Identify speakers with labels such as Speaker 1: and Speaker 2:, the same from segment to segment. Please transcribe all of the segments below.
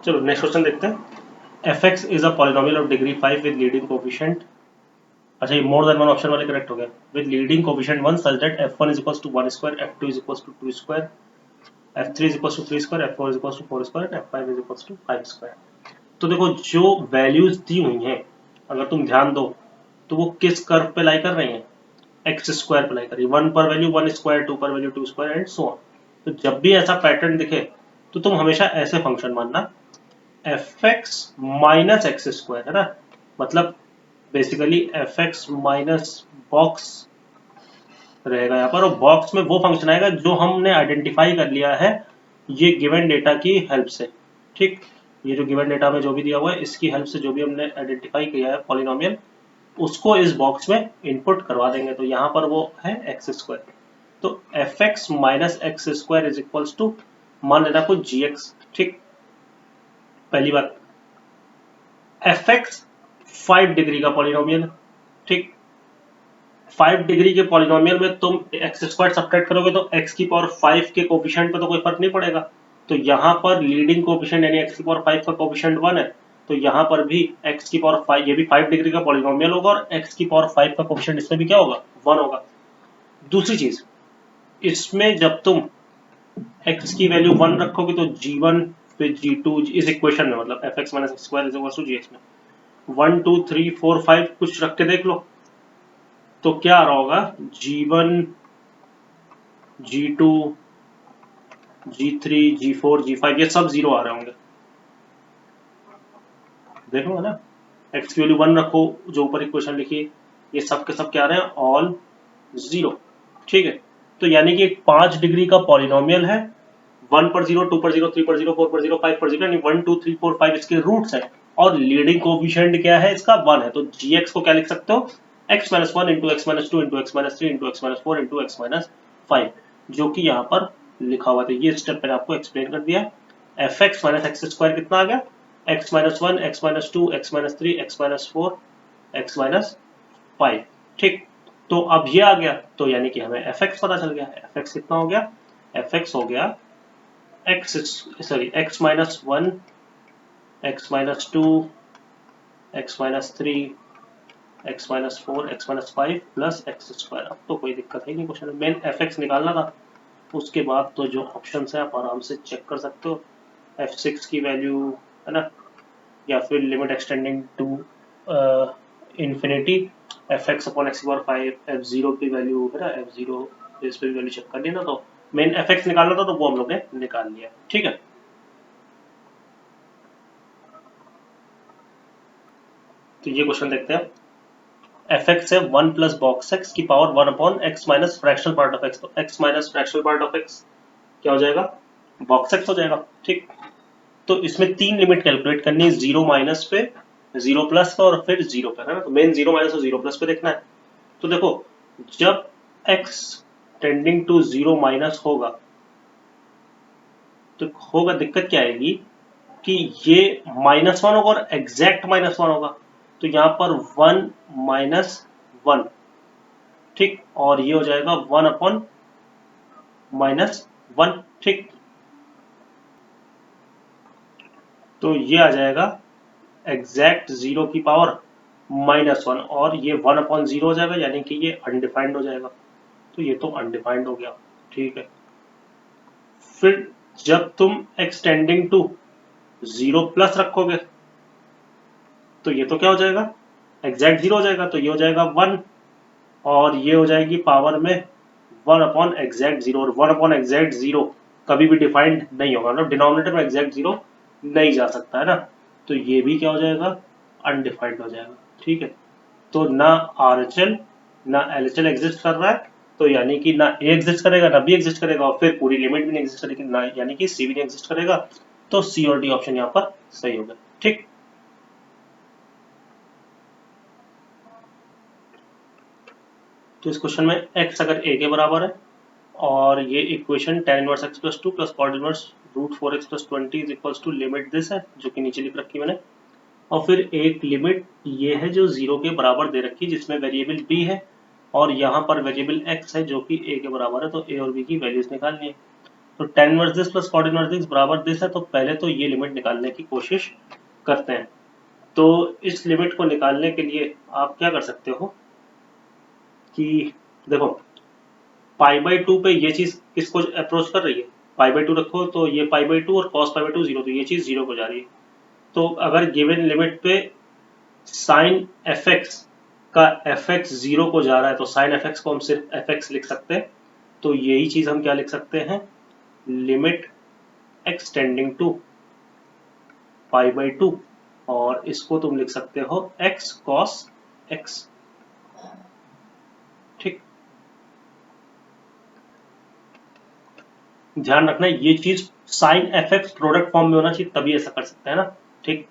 Speaker 1: चलो next question देखते हैं। F x is a polynomial of degree 5 with leading coefficient. अच्छा ये मोर देन वन ऑप्शन वाले करेक्ट हो गया। With leading coefficient 1 such that f1 is equals to 1 square, f2 is equals to 2 square, f3 is equals to 3 square, f4 is equals to 4 square, and f5 is equals to 5 square। तो देखो जो values दी हुई हैं अगर तुम ध्यान दो तो वो किस कर्व पे लाई कर रही हैं, एक्स स्क्वायर पे लाई कर रही है। 1 पर वैल्यू 1 स्क्वायर, 2 पर value 2 square and so on. तो जब भी ऐसा पैटर्न दिखे तो तुम हमेशा ऐसे फंक्शन मानना F x minus x square, है ना, मतलब basically F x minus box रहेगा यहाँ पर, और बॉक्स में वो फंक्शन आएगा जो हमने आइडेंटिफाई कर लिया है ये गिवन डेटा की हेल्प से। ठीक, ये जो गिवन डेटा में जो भी दिया हुआ है इसकी हेल्प से जो भी हमने आइडेंटिफाई किया है पॉलिनोमियल उसको इस बॉक्स में इनपुट करवा देंगे। तो यहाँ पर वो है एक्स स्क्वायर। तो f x minus x square is equals to मान लेना कुछ जी एक्स। ठीक, पहली बात एफ एक्स 5 डिग्री का पॉलिनोमियल। ठीक, 5 डिग्री के पॉलिनोमियल में तुम एक्स स्क्वायर सब्ट्रैक्ट करोगे तो एक्स की पावर 5 के कोफिशिएंट पे तो कोई फर्क नहीं पड़ेगा। तो यहाँ पर लीडिंग कोफिशिएंट यानी एक्स की पावर 5 का कोफिशिएंट 1 है, तो यहाँ पर भी एक्स की पावर 5, ये भी 5 डिग्री का पॉलिनोमियल होगा और एक्स की पावर 5 का कोफिशिएंट इसमें भी क्या होगा, 1 होगा। दूसरी चीज, इसमें जब तुम x की वैल्यू 1 रखोगे तो g1 फिर g2 इस इक्वेशन में, मतलब f x minus x square is equal to g x में 1 2 3 4 5 कुछ रख के देख लो तो क्या आ रहा होगा, g1 g2 g3 g4 g5 ये सब जीरो आ रहे होंगे। देखो है ना, x की वैल्यू 1 रखो जो ऊपर इक्वेशन लिखी ये सब के सब क्या आ रहे हैं, ऑल जीरो। ठीक है, तो यानी कि 5 डिग्री का पॉलिनोमियल है, 1 पर 0, 2 पर 0, 3 पर 0, 4 पर 0, 5 पर 0, यानी 1 2 3 4 5 इसके रूट्स हैं और लीडिंग कोफिशिएंट क्या है इसका, 1 है। तो gx को क्या लिख सकते हो, x minus 1 into x minus 2 into x minus 3 into x minus 4 into x minus 5, जो कि यहाँ पर लिखा हुआ था। ये स्टेप मैंने आपको एक्सप्लेन कर दिया। F x minus x square कितना आ गया, x minus 1, x minus 2, x minus 3, x minus 4, x minus 5। ठीक, तो अब ये आ गया तो यानी कि हमें एफ एक्स पता चल गया। एफ एक्स कितना हो गया, एफ एक्स हो गया x minus 1, x minus 2, x minus 3, x minus 4, x minus 5 plus x square. अब तो कोई दिक्कत है नहीं क्वेश्चन में, मेन एफ एक्स निकालना था। उसके बाद तो जो ऑप्शन है आप आराम से चेक कर सकते हो, f6 की वैल्यू, है ना, या फिर limit extending to infinity f x upon x power 5, f0 की वैल्यू है ना, f0 इस पे भी वैल्यू चेक कर लेना। तो मेन एफ एक्स निकालना था तो वो हम लोग ने निकाल लिया। ठीक है, तो ये क्वेश्चन देखते हैं। एफ एक्स है 1 प्लस बॉक्स एक्स की power 1 upon x minus fractional part of x. तो x minus fractional part of x क्या हो जाएगा, बॉक्स एक्स हो जाएगा। ठीक, तो इसमें 3 लिमिट कैलकुलेट करनी है, 0 माइनस पे, 0 प्लस पे और फिर 0 पे, है ना। तो मेन 0 माइनस और 0 प्लस पे देखना है। तो देखो जब x टेंडिंग टू 0 माइनस होगा तो होगा दिक्कत क्या आएगी कि ये -1 होगा और एग्जैक्ट -1 होगा। तो यहाँ पर 1 माइनस 1, ठीक, और ये हो जाएगा 1 अपॉन -1। ठीक, तो ये आ जाएगा एग्जैक्ट 0 की पावर -1 और ये 1 अपॉन 0 हो जाएगा, यानी कि ये अनडिफाइंड हो जाएगा। तो ये तो अनडिफाइंड हो गया। ठीक है, फिर जब तुम एक्सटेंडिंग टू 0 प्लस रखोगे तो ये तो क्या हो जाएगा, एग्जैक्ट 0 हो जाएगा। तो ये हो जाएगा 1 और ये हो जाएगी पावर में 1 अपॉन एग्जैक्ट 0, और 1 अपॉन एग्जैक्ट 0 कभी भी डिफाइंड नहीं होगा, मतलब डिनोमिनेटर में एग्जैक्ट 0 नहीं जा सकता, है ना। तो ये भी क्या हो जाएगा, अनडिफाइंड हो जाएगा। ठीक है, तो ना आरएचएल ना एलएचएल एग्जिस्ट कर रहा है, तो यानी कि ना ए एग्जिस्ट करेगा ना बी एग्जिस्ट करेगा और फिर पूरी लिमिट भी नहीं एग्जिस्ट करेगी ना, यानी कि सी भी नहीं एग्जिस्ट करेगा। तो सी और डी ऑप्शन यहाँ पर सही होगा। ठीक, तो इस क्वेश्चन में x अगर a के बराबर है और ये equation tan inverse x plus 2 plus cot inverse √4x plus 20 is equals to limit this है जो कि नीचे लिख रखी मैंने, और फिर एक लिमिट ये है जो 0 के बराबर दे रखी है जिसमें वेरिएबल b है और यहाँ पर वेरिएबल x है जो कि a के बराबर है। तो a और b की वैल्यूज निकालनी है। तो tan inverse this plus cot inverse this बराबर दिस है, तो पहले तो ये लिमिट निकालने की कोशिश करते हैं। तो इस लिमिट को निकालने के लिए आप क्या कर सकते हो कि देखो पाई बाई टू पे ये चीज किसको अप्रोच कर रही है, पाई बाई टू रखो तो ये पाई बाई टू और cos pi by to zero, तो ये चीज जीरो को जा रही है। तो अगर गिवन लिमिट पे साइन एफ एक्स का एफ एक्स जीरो को जा रहा है तो साइन एफ एक्स को हम सिर्फ एफ एक्स लिख सकते हैं। तो यही चीज हम क्या लिख सकते हैं, limit x tending to pi by two, और इसको तुम लिख सकते हो एक्स कॉस एक्स। ठीक, ध्यान रखना ये चीज sine f x product form में होना चाहिए, तभी ऐसा कर सकते हैं ना। ठीक,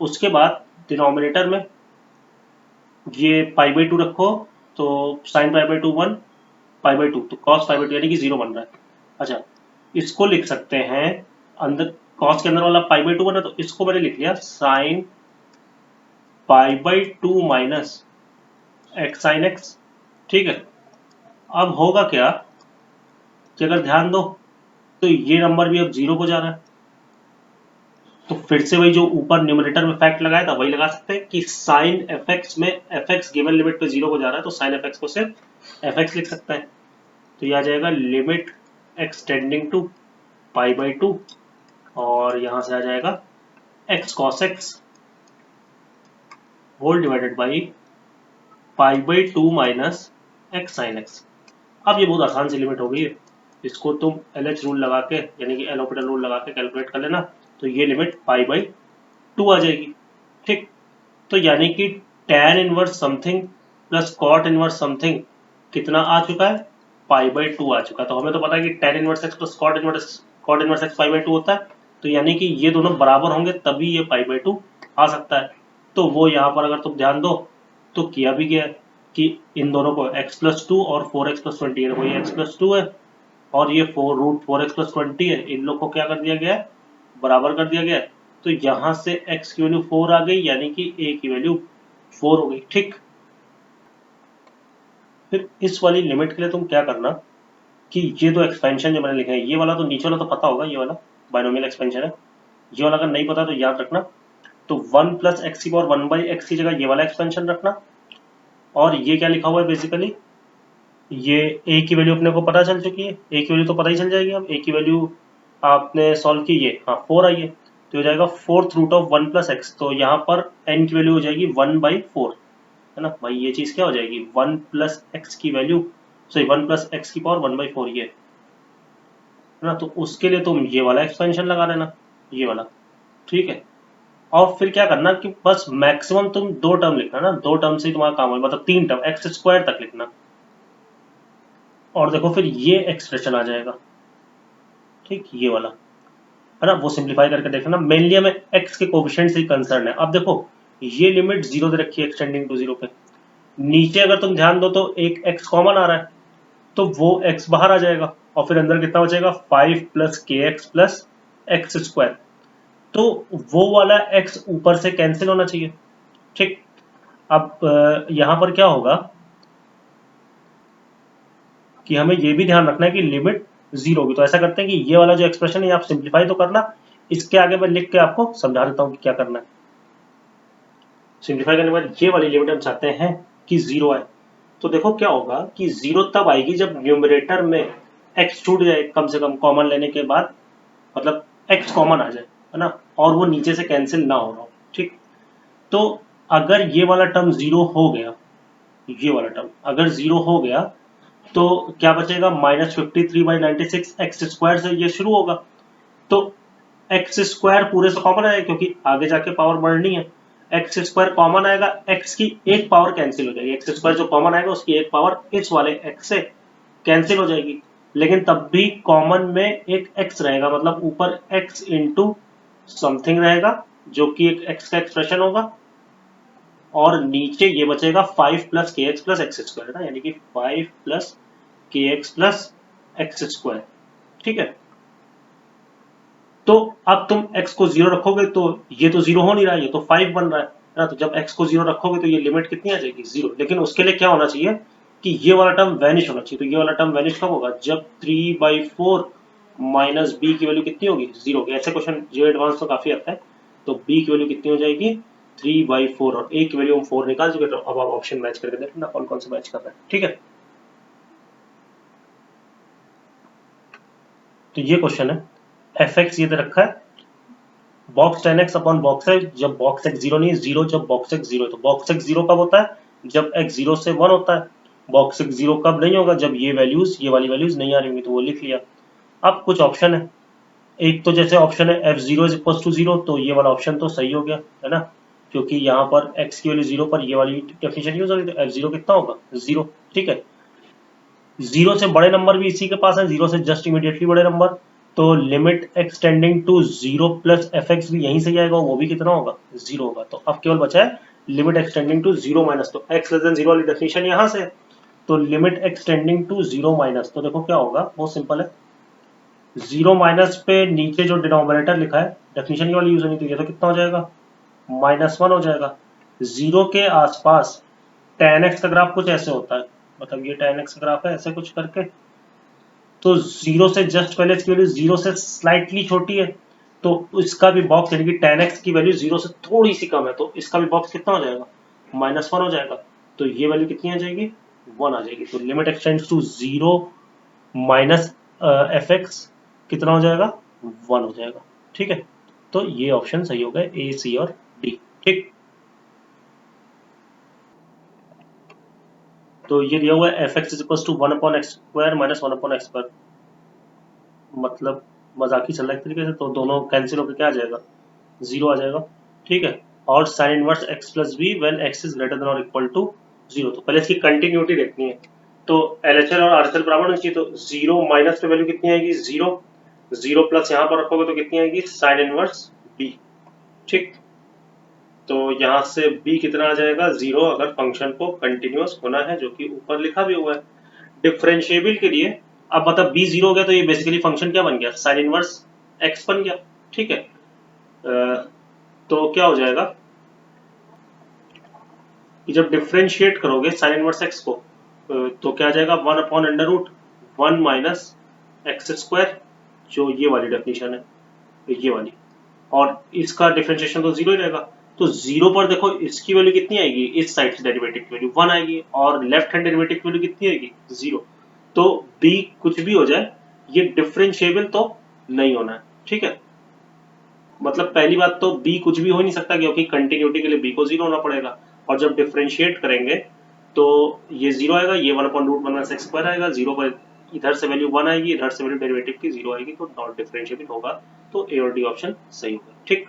Speaker 1: उसके बाद डिनोमिनेटर में ये पाई बाई टू रखो, तो sine pi by to one, pi by to तो कॉस पाई बाई टू यानी कि जीरो बन रहा है। अच्छा, इसको लिख सकते हैं अंदर कॉस के अंदर वाला पाई बाई टू बना, तो इसको मैंने लिख लिया sine pi by two minus x sine x. ठीक है, अब होगा क्या कि अगर ध्यान दो तो ये नंबर भी अब जीरो को जा रहा है, तो फिर से वही जो ऊपर न्यूमरेटर में फैक्ट लगाया था वही लगा सकते हैं कि साइन एफ एक्स में एफ एक्स गिवन लिमिट पे जीरो को जा रहा है, तो साइन एफ एक्स को सिर्फ एफ एक्स लिख सकते हैं। तो ये आ जाएगा limit x tending to pi by two, और यहां से आ जाएगा x cos x whole divided by pi by two minus x sine x. अब ये बहुत आसान सी लिमिट हो गई है, इसको तुम एल एच रूल लगा के यानी कि एल ऑपिटल रूल लगा के कैलकुलेट कर लेना, तो ये लिमिट पाई बाई टू आ जाएगी। ठीक, तो यानी कि tan inverse something plus cot inverse something कितना आ चुका है, पाई बाई टू आ चुका है। तो हमें तो पता है कि tan inverse x plus cot inverse x pi by to होता है, तो यानी कि ये दोनों बराबर होंगे तभी ये पाई बाई टू आ सकता है। तो वो यहाँ पर अगर तुम ध्यान दो तो किया भी गया है कि इन दोनों को x प्लस टू और 4x प्लस 20 है, वही x प्लस टू है और ये √4x प्लस 20 है, इन लोग को क्या कर दिया गया है, बराबर कर दिया गया है। तो यहां से x की वैल्यू 4 आ गई, यानी कि a की वैल्यू 4 हो गई। ठीक, फिर इस वाली लिमिट के लिए तुम क्या करना कि ये दो एक्सपेंशन जो मैंने लिखे हैं, ये वाला तो नीचे वाला तो पता होगा, ये वाला बाइनोमियल एक्सपेंशन है, ये वाला अगर नहीं पता तो याद रखना। तो 1 प्लस एक्स की पावर 1 बाई एक्स की जगह ये वाला एक्सपेंशन रखना, और ये क्या लिखा हुआ है बेसिकली, ये a की वैल्यू अपने को पता चल चुकी है, a की वैल्यू तो पता ही चल जाएगी। अब a की वैल्यू आपने सॉल्व की, ये हाँ 4 आई है, तो हो जाएगा fourth root of 1 plus x, तो यहाँ पर n की वैल्यू हो जाएगी 1 बाई 4, है ना भाई। ये चीज क्या हो जाएगी, 1 प्लस एक्स की वैल्यू, सॉरी 1 प्लस एक्स की पावर 1 बाई 4 ये है ना। तो उसके लिए तुम ये वाला एक्सपेंशन लगा देना, ये वाला। ठीक है, और फिर क्या करना कि बस मैक्सिमम तुम दो टर्म लिखना ना, दो टर्म से ही तुम्हारा काम हो, मतलब 3 टर्म एक्स स्क्वायर तक लिखना, और देखो फिर ये एक्सप्रेशन आ जाएगा। ठीक, ये वाला है ना, वो सिंप्लीफाई करके देखना। मेनली हमें x के कोफिशिएंट से ही कंसर्न है। अब देखो ये लिमिट जीरो दे रखी है एक्सटेंडिंग टू जीरो पे, नीचे अगर तुम ध्यान दो तो एक x कॉमन आ रहा है, तो वो x बाहर आ जाएगा और फिर अंदर कितना बचेगा 5 प्लस के एक्स प्लस एक्स स्क्वायर, तो वो वाला x ऊपर से कैंसिल होना चाहिए। ठीक, अब यहां पर क्या होगा कि हमें ये भी ध्यान रखना है कि लिमिट जीरो होगी। तो ऐसा करते हैं कि ये वाला जो एक्सप्रेशन है आप सिंप्लीफाई तो करना, इसके आगे मैं लिख के आपको समझा देता हूं कि क्या करना है। सिंप्लीफाई करने के बाद ये वाली लिमिट हम चाहते हैं कि जीरो आए, तो देखो क्या होगा कि जीरो तब आएगी जब न्यूमरेटर में एक्स छूट जाए, कम से कम कॉमन लेने के बाद, मतलब एक्स कॉमन आ जाए, है ना, और वो नीचे से कैंसिल ना हो रहा हो। ठीक, तो अगर ये वाला टर्म जीरो हो गया, ये वाला टर्म अगर जीरो हो गया तो क्या बचेगा, -53/96 एक्स स्क्वायर से ये शुरू होगा, तो एक्स स्क्वायर पूरे से कॉमन आएगा क्योंकि आगे जाके पावर बढ़नी है, एक्स स्क्वायर कॉमन आएगा, एक्स की एक पावर कैंसिल हो जाएगी, एक्स स्क्वायर जो कॉमन आएगा उसकी एक पावर इस वाले एक्स से कैंसिल हो जाएगी, लेकिन तब भी कॉमन में एक एक्स रहेगा, मतलब ऊपर एक्स इंटू समथिंग रहेगा जो कि एक एक्स का एक्सप्रेशन होगा, और नीचे ये बचेगा 5 प्लस के एक्स प्लस एक्स स्क्वायर, ना, यानी कि 5 प्लस के एक्स प्लस एक्स स्क्वायर। ठीक है, तो अब तुम x को जीरो रखोगे तो ये तो जीरो हो नहीं रहा है, ये तो 5 बन रहा है ना, तो जब x को जीरो रखोगे तो ये लिमिट कितनी आ जाएगी, जीरो। लेकिन उसके लिए क्या होना चाहिए कि ये वाला टर्म वैनिश होना चाहिए, तो ये वाला टर्म वैनिश कब होगा, जब 3/4 माइनस बी की वैल्यू कितनी होगी, 0 होगी। ऐसे क्वेश्चन जो एडवांस तो काफी आता है। तो बी की वैल्यू कितनी हो जाएगी, 3/4, और ए की वैल्यू हम 4 निकाल चुके। तो अब आप ऑप्शन मैच करके देखना कौन कौन से मैच कर रहा है। ठीक है, तो ये क्वेश्चन है, एफ एक्स ये दे रखा है box 10x upon box x, जब बॉक्स एक्स 0 नहीं है, 0 जब बॉक्स एक्स 0 है। तो बॉक्स एक्स 0 कब होता है, जब x 0 से 1 होता है। बॉक्स एक्स 0 कब नहीं होगा, जब ये वैल्यूज, ये वाली वैल्यूज नहीं आ रही होंगी। तो वो लिख लिया। अब कुछ ऑप्शन है, एक तो जैसे ऑप्शन है f0 इज इक्वल टू 0, तो ये वाला ऑप्शन तो सही हो गया है ना, क्योंकि यहाँ पर x की वैल्यू 0 पर ये वाली डेफिनेशन यूज होगी। तो f0 कितना होगा, 0। ठीक है, 0 से बड़े नंबर भी इसी के पास है, 0 से जस्ट इमीडिएटली बड़े नंबर। तो limit extending to 0 plus f x भी यहीं से आएगा, वो भी कितना होगा, 0 होगा। तो अब केवल बचा है लिमिट एक्सटेंडिंग टू 0 माइनस, तो x लेस देन 0 वाली डेफिनेशन यहाँ से है। तो लिमिट एक्सटेंडिंग टू 0 माइनस, तो देखो क्या होगा, बहुत सिंपल है। 0 माइनस पे नीचे जो डिनोमिनेटर लिखा है डेफिनेशन ये वाली यूज होनी, तो ये तो कितना हो जाएगा, -1 हो जाएगा। 0 के आसपास tan x का ग्राफ कुछ ऐसे होता है, मतलब ये tan x का ग्राफ है ऐसे कुछ करके। तो 0 से जस्ट पहले इसकी वैल्यू 0 से स्लाइटली छोटी है, तो इसका भी बॉक्स यानी कि tan x की वैल्यू 0 से थोड़ी सी कम है, तो इसका भी बॉक्स कितना हो जाएगा, -1 हो जाएगा। तो ये वैल्यू कितनी आ जाएगी, 1 आ जाएगी। तो limit extends to 0 minus f x कितना हो जाएगा, 1 हो जाएगा। ठीक है, तो ये ऑप्शन सही हो गए, ए, सी और डी। ठीक, तो ये दिया हुआ है f x is equal to 1/x² minus 1/x², मतलब मजाक ही चल रहा है एक तरीके से। तो दोनों कैंसिल होकर क्या आ जाएगा, 0 आ जाएगा। ठीक है, और sine inverse x plus b when x is greater than और इक्वल टू 0। तो पहले इसकी कंटिन्यूटी देखनी है। तो LHL और RHL बराबर होनी चाहिए। तो 0 माइनस पे वैल्यू कितनी आएगी, 0। 0 प्लस यहाँ पर रखोगे तो कितनी आएगी, साइन इनवर्स b। ठीक, तो यहाँ से b कितना आ जाएगा, 0, अगर फंक्शन को कंटिन्यूअस होना है, जो कि ऊपर लिखा भी हुआ है। डिफरेंशिएबल के लिए अब मतलब b 0 हो गया, तो ये बेसिकली फंक्शन क्या बन गया, साइन इनवर्स x बन गया। ठीक है, तो क्या हो जाएगा कि जब डिफरेंशिएट करोगे साइन इनवर्स x को, तो क्या आ जाएगा, 1/√1 माइनस x², जो ये वाली डेफिनेशन है, ये वाली। और इसका डिफरेंशिएशन तो 0 ही रहेगा। तो 0 पर देखो इसकी वैल्यू कितनी आएगी, इस साइड से डेरिवेटिव की वैल्यू 1 आएगी, और लेफ्ट हैंड डेरिवेटिव की वैल्यू कितनी आएगी, 0। तो b कुछ भी हो जाए, ये डिफरेंशिएबल तो नहीं होना है। ठीक है, मतलब पहली बात तो b कुछ भी हो नहीं सकता, क्योंकि कंटिन्यूटी के लिए b को 0 होना पड़ेगा। और जब डिफरेंशिएट करेंगे तो ये 0 आएगा, ये 1/√1 आएगा, 0 पर इधर से वैल्यू 1 आएगी, इधर से वैल्यू डेरिवेटिव की 0 आएगी, तो नॉट डिफरेंशिएबल होगा। तो ए और डी ऑप्शन सही होगा। ठीक,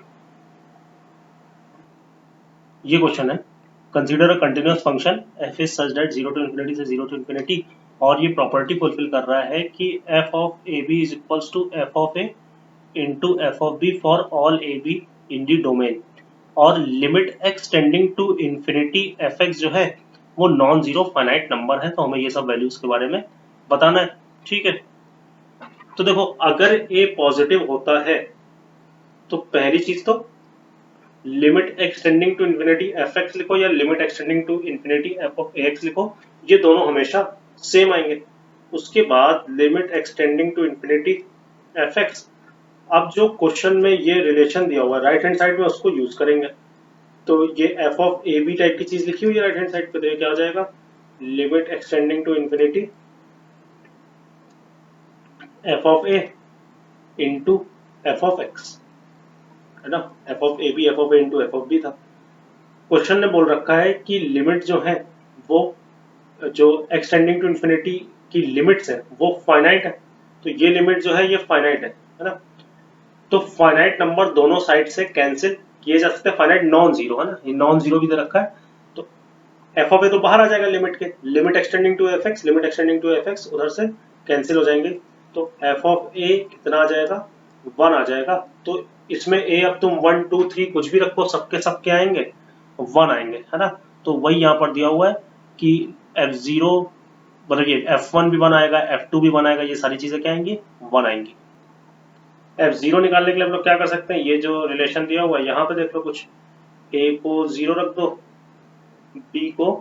Speaker 1: ये क्वेश्चन है, consider a continuous function f is such that 0 to infinity से 0 टू इंफिनिटी, और ये प्रॉपर्टी फुलफिल कर रहा है कि f of a b is equals to f of a into f of b for all a b in the domain, और limit extending to infinity f x जो है वो नॉन जीरो फाइनाइट नंबर है। तो हमें ये सब values के बारे में बताना है। ठीक है, तो देखो अगर a पॉजिटिव होता है तो पहली चीज तो limit extending to infinity f x लिखो, या limit extending to infinity f of a x लिखो, ये दोनों हमेशा सेम आएंगे। उसके बाद limit extending to infinity f x, अब जो क्वेश्चन में ये रिलेशन दिया हुआ है राइट हैंड साइड में, उसको यूज करेंगे। तो ये f of a b type की चीज लिखी हुई है राइट हैंड साइड पे, तो ये क्या हो जाएगा, limit extending to infinity f of a into f of x, है ना। F of a b f of a into f of b था। क्वेश्चन ने बोल रखा है कि लिमिट जो है वो, जो एक्सटेंडिंग टू इंफिनिटी की लिमिट्स है वो फाइनाइट है। तो ये लिमिट जो है ये फाइनाइट है ना। तो फाइनाइट नंबर दोनों साइड से कैंसिल किए जा सकते हैं, फाइनाइट नॉन जीरो है ना, ये नॉन जीरो भी दे रखा है। तो एफ ऑफ ए तो बाहर आ जाएगा लिमिट के, limit extending to f x, limit extending to f x उधर से कैंसिल हो जाएंगे। तो एफ ऑफ ए कितना आ जाएगा, 1 आ जाएगा। तो इसमें ए अब तुम 1 2 3 कुछ भी रखो, सबके सब क्या आएंगे, 1 आएंगे, है ना। तो वही यहाँ पर दिया हुआ है कि f0, मतलब ये f1 भी 1 आएगा, f2 भी 1 आएगा, ये सारी चीजें क्या आएंगी, 1 आएंगी। f0 निकालने के लिए हम लोग क्या कर सकते हैं, ये जो रिलेशन दिया हुआ है यहाँ पे देख लो, कुछ a को 0 रख दो, b को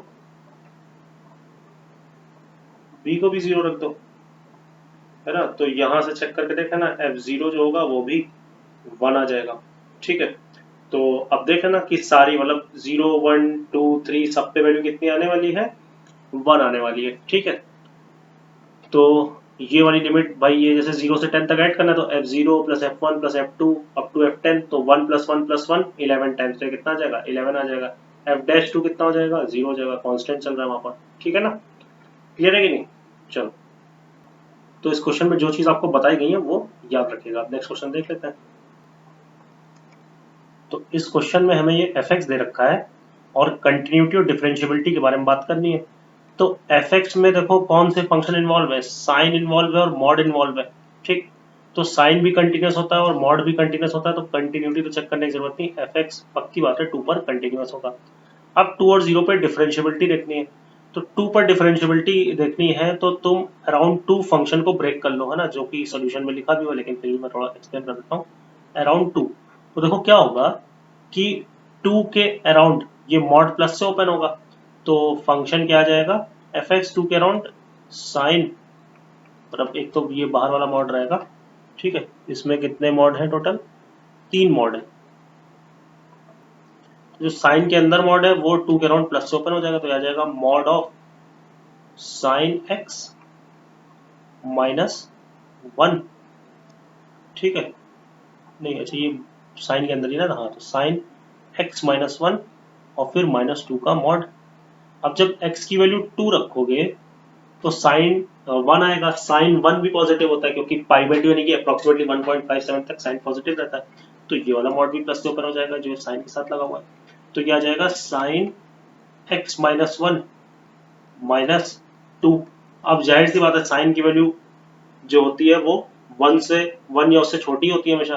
Speaker 1: भी 0 रख दो, है ना। तो यहाँ से चेक करके देखें ना, f0 जो होगा वो भी 1 आ जाएगा, ठीक है। तो अब देखें ना कि सारी मतलब 0 1 2 3 सब पे वैल्यू कितनी आने वाली है, 1 आने वाली है, ठीक है। तो ये वाली लिमिट भाई, ये जैसे 0 से 10 तक ऐड करना है तो f0 plus f1 plus f2 up to f10, तो 1 प्लस 1 प्लस 1 11 टाइम्स, तो कितना आ जाएगा 11 आ जाएगा। f-2 कितना हो जाएगा, 0 हो जाएगा, कांस्टेंट चल रहा है वहां पर, ठीक है ना। क्लियर है कि नहीं। चलो, तो इस क्वेश्चन में जो चीज आपको बताई गई है वो याद रखिएगा। आप नेक्स्ट क्वेश्चन देख लेते हैं। तो इस क्वेश्चन में हमें ये f(x) दे रखा है और कंटिन्यूटी और डिफरेंशियबिलिटी के बारे में बात करनी है। तो f(x) में देखो कौन से फंक्शन इन्वॉल्व है, साइन इन्वॉल्व है और मॉड इन्वॉल्व है, ठीक। तो साइन भी कंटिन्यूस होता है और मॉड भी कंटिन्यूस होता है, तो कंटिन्यूटी तो चेक करने की जरूरत नहीं, f(x) पक्की बात है 2 पर कंटिन्यूस होगा। अब 2 और 0 पर डिफरेंशियबिलिटी देखनी है। तो 2 पर डिफरेंशियबिलिटी देखनी है तो तुम अराउंड 2 फंक्शन को ब्रेक कर लो, है ना, जो कि सोल्यूशन में लिखा भी हुआ, लेकिन फिर भी मैं थोड़ा एक्सप्लेन कर देता हूँ। अराउंड 2, तो देखो क्या होगा कि 2 के अराउंड ये मॉड प्लस से ओपन होगा, तो फंक्शन क्या आ जाएगा, f(x) 2 के अराउंड साइन, मतलब एक तो ये बाहर वाला मॉड रहेगा, ठीक है। इसमें कितने मॉड हैं टोटल, 3 मॉड है। जो साइन के अंदर मॉड है वो 2 के अराउंड प्लस से ओपन हो जाएगा, तो आ जाएगा mod of sine x minus 1, ठीक है। नहीं अच्छा, ये साइन के अंदर ही ना, हाँ, तो साइन x माइनस 1 और फिर माइनस 2 का मॉड। अब जब x की वैल्यू 2 रखोगे तो साइन 1 आएगा। साइन 1 भी पॉजिटिव होता है क्योंकि पाई/2 यानी कि अप्रोक्सीमेटली 1.57 तक साइन पॉजिटिव रहता है, तो ये वाला मॉड भी प्लस से ऊपर हो जाएगा जो साइन के साथ लगा हुआ है। तो ये आ जाएगा साइन x माइनस 1 माइनस 2। अब जाहिर सी बात है साइन की वैल्यू जो होती है वो 1 या उससे छोटी होती है हमेशा,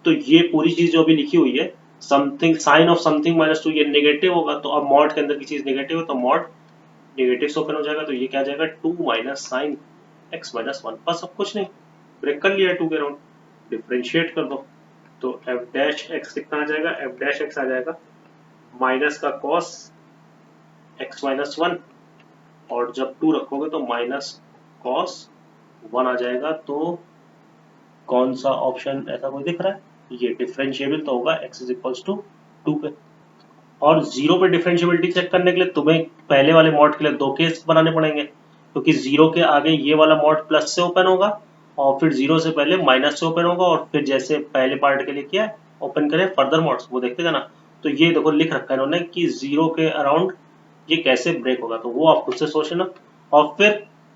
Speaker 1: तो ये पूरी चीज जो अभी लिखी हुई है something sine of something minus 2 ये नेगेटिव होगा, तो अब मॉड के अंदर की चीज नेगेटिव है तो मॉड नेगेटिव से ओपन हो जाएगा, तो ये क्या आ जाएगा 2 माइनस साइन x माइनस 1, बस अब कुछ नहीं, ब्रेक कर लिया है 2 के राउंड, डिफ्रेंशिएट कर दो, तो f डैश x कितना आ जाएगा, f डैश x आ जाएगा माइनस का cos x माइनस 1, और जब 2 रखोगे तो माइनस cos 1 आ जाएगा। तो कौन सा ऑप्शन ऐसा कोई दिख रहा है, ये डिफरेंशिएबल तो होगा x इज इक्वल्स टू 2 पे। और 0 पे डिफरेंशियबिलिटी चेक करने के लिए तुम्हें पहले वाले मॉड के लिए 2 केस बनाने पड़ेंगे, क्योंकि 0 के आगे ये वाला मॉड प्लस से ओपन होगा और फिर 0 से पहले माइनस से ओपन होगा, और फिर जैसे पहले पार्ट के लिए किया ओपन करें फर्दर मॉड्स, वो देखते जाना। तो ये देखो लिख रखा है इन्होंने कि 0 के अराउंड ये कैसे ब्रेक होगा, तो वो आप खुद से सोच लेना। और फिर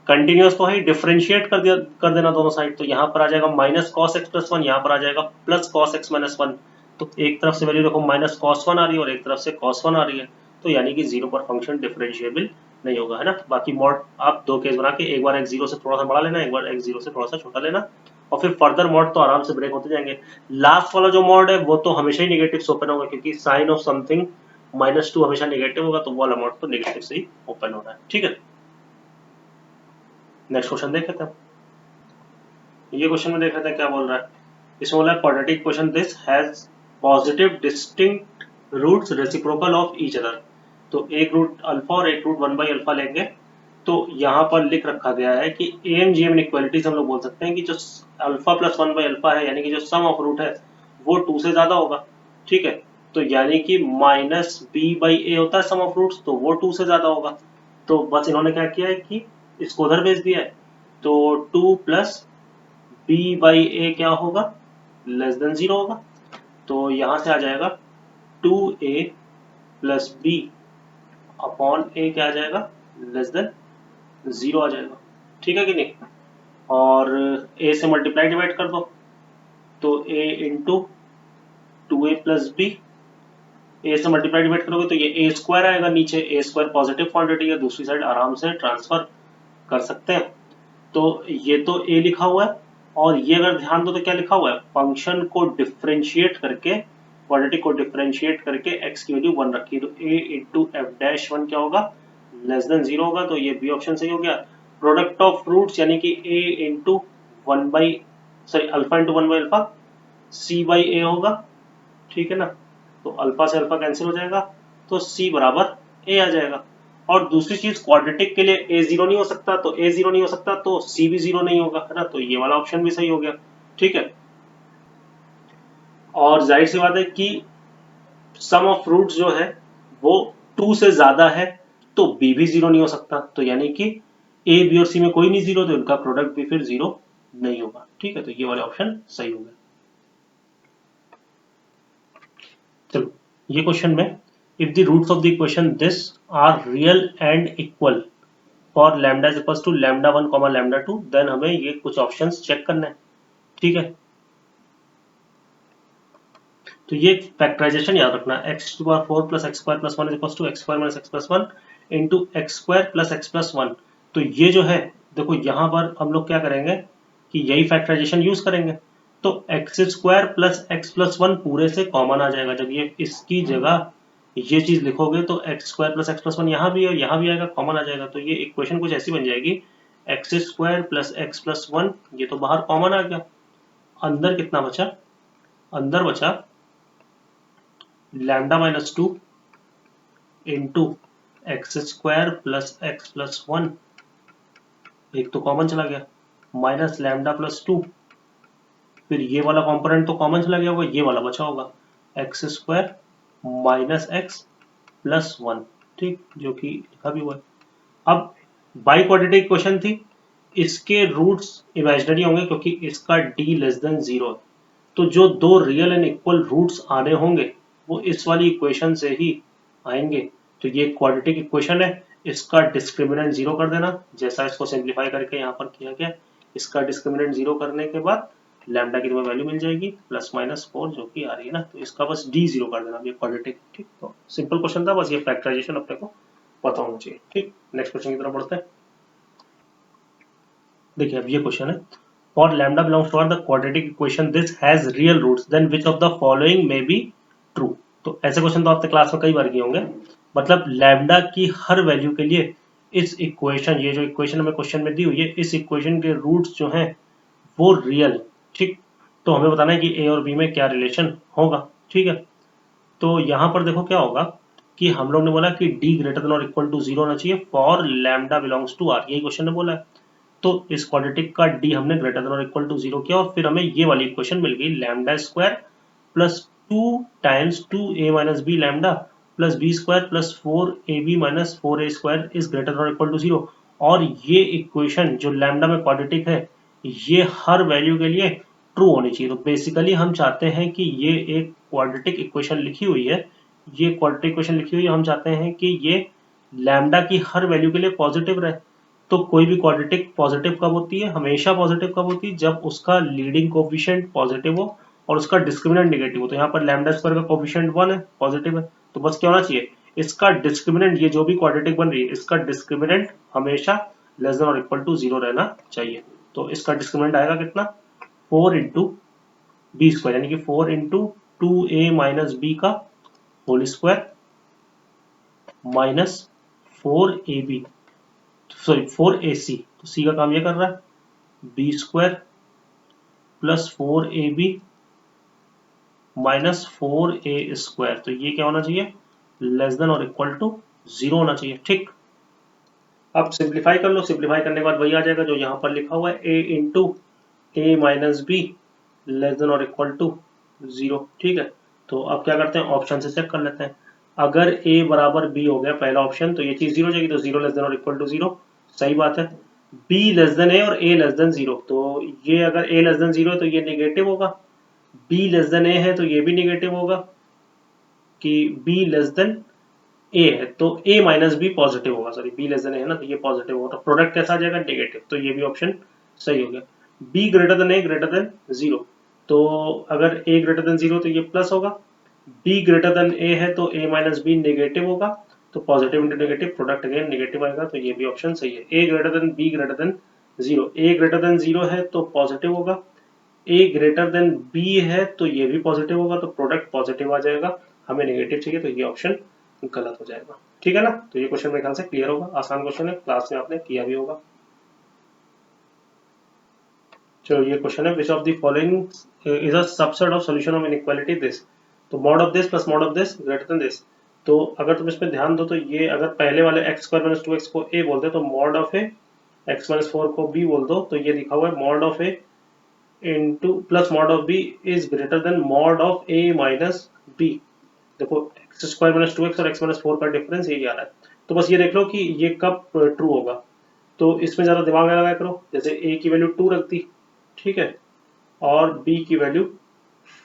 Speaker 1: कंटिन्यूस तो है, डिफरेंशिएट कर देना दोनों साइड, तो यहाँ पर आ जाएगा माइनस कॉस एक्स प्लस 1, यहाँ पर आ जाएगा प्लस कॉस एक्स माइनस 1। तो एक तरफ से वैल्यू देखो माइनस कॉस 1 आ रही है और एक तरफ से कॉस 1 आ रही है, तो यानी कि 0 पर फंक्शन डिफरेंशिएबल नहीं होगा, है ना। बाकी मॉड आप 2 केस बना के एक बार x0 से थोड़ा सा बड़ा लेना, एक बार x0 से थोड़ा सा छोटा लेना, और फिर फर्दर मॉड तो आराम से ब्रेक होते जाएंगे। लास्ट वाला जो मॉड है वो तो हमेशा ही नेगेटिव से ओपन होगा, क्योंकि साइन ऑफ समथिंग माइनस 2 हमेशा नेगेटिव होगा, तो वो वाला मॉड तो नेगेटिव से ही ओपन होना है, ठीक है। नेक्स्ट क्वेश्चन देख लेते हैं। ये क्वेश्चन में देख लेते हैं क्या बोल रहा है। इसमें बोला है quadratic equation this has positive distinct roots reciprocal of each other. तो एक रूट अल्फा और एक रूट 1/अल्फा लेंगे। तो यहाँ पर लिख रखा गया है कि AMGM इनइक्वालिटीज हम लोग बोल सकते हैं कि जो अल्फा प्लस 1/अल्फा है, यानी कि जो सम ऑफ रूट है वो 2 से ज्यादा होगा, ठीक है। तो यानी कि माइनस b/a होता है सम ऑफ रूट्स, तो वो 2 से ज्यादा होगा। तो बस इन्होंने क्या किया है कि इसको उधर भेज दिया है, तो 2 प्लस b/a क्या होगा, लेस देन 0 होगा। तो यहां से आ जाएगा 2a plus b upon a क्या आ जाएगा, लेस देन 0 आ जाएगा, ठीक है कि नहीं। और a से मल्टीप्लाई डिवाइड कर दो, तो a into 2a plus b, a से मल्टीप्लाई डिवाइड करोगे तो ये a स्क्वायर आएगा नीचे, a स्क्वायर पॉजिटिव क्वांटिटी है, दूसरी साइड आराम से ट्रांसफर कर सकते हैं। तो ये तो a लिखा हुआ है, और ये अगर ध्यान दो तो क्या लिखा हुआ है, फंक्शन को डिफरेंशिएट करके, क्वाड्रेटिक को डिफरेंशिएट करके x की वैल्यू 1 रखी, तो a इंटू f'1 क्या होगा, लेस देन 0 होगा, तो ये बी ऑप्शन सही हो गया। प्रोडक्ट ऑफ फ्रूट्स यानी कि a into 1 by sorry alpha into 1/अल्फा c/a होगा, ठीक है ना। तो अल्फा से अल्फा कैंसिल हो जाएगा, तो c बराबर a आ जाएगा। और दूसरी चीज क्वाड्रेटिक के लिए ए जीरो नहीं हो सकता, तो ए जीरो नहीं हो सकता तो सी भी जीरो नहीं होगा, है ना, तो ये वाला ऑप्शन भी सही हो गया। ठीक है, और जाहिर सी बात है कि सम ऑफ रूट्स जो है वो 2 से ज्यादा है, तो बी भी जीरो नहीं हो सकता, तो यानी कि ए बी और सी में कोई नहीं जीरो, तो इनका प्रोडक्ट भी फिर जीरो नहीं होगा। ठीक है, तो ये वाले ऑप्शन सही हो गए। चलो ये क्वेश्चन में, if the roots of the equation this are real and equal for lambda is equal to lambda one comma lambda two, then हमें ये कुछ ऑप्शंस चेक करना है। ठीक है, तो ये फैक्टराइजेशन याद रखना, x to power four plus x square plus one is equal to x square minus x plus one into x square plus x plus one. तो ये जो है देखो यहाँ पर हम लोग क्या करेंगे कि यही फैक्टराइजेशन यूज करेंगे, तो x square plus x plus one पूरे से कॉमन आ जाएगा। जब ये इसकी जगह ये चीज लिखोगे तो x square plus x plus one यहाँ भी है, यहाँ भी आएगा, कॉमन आ जाएगा। तो ये इक्वेशन कुछ ऐसी बन जाएगी, x square plus x plus one, ये तो बाहर कॉमन आ गया, अंदर कितना बचा, अंदर बचा lambda minus two into x square plus x plus one, एक तो कॉमन चला गया, माइनस लैम्डा प्लस टू, फिर ये वाला कंपोनेंट तो कॉमन चला गया होगा, ये वाला बचा होगा x square minus x plus one. ठीक, जो कि लिखा भी हुआ है। अब बाई क्वाड्रेटिक इक्वेशन थी, इसके रूट्स इमेजिनरी होंगे क्योंकि इसका d लेस देन जीरो है, तो जो दो रियल एंड इक्वल रूट्स आने होंगे वो इस वाली इक्वेशन से ही आएंगे। तो ये क्वाड्रेटिक इक्वेशन है, इसका डिस्क्रिमिनेंट जीरो कर देना, जैसा इसको सिंप्लीफाई करके यहाँ पर किया गया। इसका डिस्क्रिमिनेंट जीरो करने के बाद लैम्डा की तुम्हें वैल्यू मिल जाएगी प्लस माइनस फोर, जो कि आ रही है ना, तो इसका बस डी जीरो कर देना, ये क्वाड्रेटिक। ठीक, तो सिंपल क्वेश्चन था, बस ये फैक्टराइजेशन अपने को पता होना चाहिए। ठीक, नेक्स्ट क्वेश्चन की तरफ बढ़ते हैं। देखिए अब ये क्वेश्चन है, for lambda belongs to the quadratic equation this has real roots then which of the following may be true. तो ऐसे क्वेश्चन तो आपने क्लास में कई बार किए होंगे, मतलब लैम्डा की हर वैल्यू के लिए इस इक्वेशन, ये जो इक्वेशन हमें क्वेश्चन में दी हुई है, इस इक्वेशन के रूट्स जो हैं वो रियल। ठीक, तो हमें बताना है कि ए और बी में क्या रिलेशन होगा। ठीक है, तो यहाँ पर देखो क्या होगा कि हम लोग ने बोला कि d ग्रेटर देन और इक्वल टू जीरो होना चाहिए for lambda belongs to R, यही क्वेश्चन ने बोला है। तो इस क्वाड्रेटिक का d हमने ग्रेटर देन और इक्वल टू जीरो किया, और फिर हमें ये वाली इक्वेशन मिल गई, lambda square plus two times two a minus b lambda plus b square plus four a b minus four a square is greater than और इक्वल टू जीरो। और ये इक्वेशन जो लैम्डा में क्वाड्रेटिक है, ये हर value के लिए true होनी चाहिए। तो बेसिकली हम चाहते हैं कि ये एक क्वाड्रेटिक इक्वेशन लिखी हुई है, ये क्वाड्रेटिक इक्वेशन लिखी हुई है, हम चाहते हैं कि ये लैम्डा की हर वैल्यू के लिए पॉजिटिव रहे। तो कोई भी क्वाड्रेटिक पॉजिटिव कब होती है, हमेशा पॉजिटिव कब होती है, जब उसका लीडिंग कोफिशिएंट पॉजिटिव हो और उसका डिस्क्रिमिनेंट नेगेटिव हो। तो यहाँ पर लैम्डा स्क्वायर का कोफिशिएंट 1 है, पॉजिटिव है, तो बस क्या होना चाहिए, इसका डिस्क्रिमिनेंट, ये जो भी क्वाड्रेटिक बन रही है इसका डिस्क्रिमिनेंट हमेशा लेस देन और इक्वल टू जीरो रहना चाहिए। तो इसका डिस्क्रिमिनेंट आएगा कितना, 4 इंटू बी स्क्वायर, यानी कि 4 into two a minus b का whole square minus 4ab, sorry 4ac, तो c का काम ये कर रहा है, b square plus 4ab minus 4a square, तो ये क्या होना चाहिए, लेस देन और इक्वल टू जीरो होना चाहिए। ठीक, अब सिंप्लीफाई कर लो, सिंप्लीफाई करने के बाद वही आ जाएगा जो यहाँ पर लिखा हुआ है, a into A minus be less than और इक्वल टू जीरो। ठीक है, तो अब क्या करते हैं, ऑप्शन से चेक कर लेते हैं। अगर a बराबर b हो गया पहला ऑप्शन, तो ये चीज जीरो हो जाएगी, तो जीरो लेस देन और इक्वल टू जीरो, सही बात है। b लेस देन a और a लेस देन जीरो, तो ये अगर a लेस देन जीरो है तो ये नेगेटिव होगा, b लेस देन a है तो ये भी नेगेटिव होगा, कि b लेस देन a है तो a माइनस b पॉजिटिव होगा, sorry b less than a है ना, तो ये पॉजिटिव होगा, तो प्रोडक्ट कैसा आ जाएगा, नेगेटिव, तो ये भी ऑप्शन सही हो गया। b greater than a greater than zero, तो अगर a ग्रेटर देन जीरो तो ये प्लस होगा, b ग्रेटर देन a है तो a माइनस b नेगेटिव होगा, तो positive into negative product again negative आएगा, तो ये भी ऑप्शन सही है। a greater than b greater than zero, a greater than zero है तो पॉजिटिव होगा, a ग्रेटर देन b है तो ये भी पॉजिटिव होगा, तो प्रोडक्ट पॉजिटिव आ जाएगा, हमें नेगेटिव चाहिए, तो ये ऑप्शन गलत हो जाएगा। ठीक है ना, तो ये क्वेश्चन मेरे ख्याल से क्लियर होगा, आसान क्वेश्चन है, क्लास में आपने किया भी होगा। चलो ये क्वेश्चन है, which of the following is a subset of solution of inequality this, तो mod of this plus mod of this greater than this. तो अगर तुम इसमें ध्यान दो तो ये अगर पहले वाले एक्स स्क्वायर माइनस 2x को a बोलते तो mod of a x minus 4 को b बोल दो, तो ये लिखा हुआ है mod of a into plus mod of b is greater then mod of a minus b। देखो एक्स स्क्वायर माइनस 2x और एक्स माइनस 4 का डिफरेंस यही आ रहा है। तो बस ये देख लो कि ये कब ट्रू होगा। तो इसमें ज़्यादा दिमाग ना लगाया करो, जैसे a की वैल्यू 2 रख दी, ठीक है, और b की वैल्यू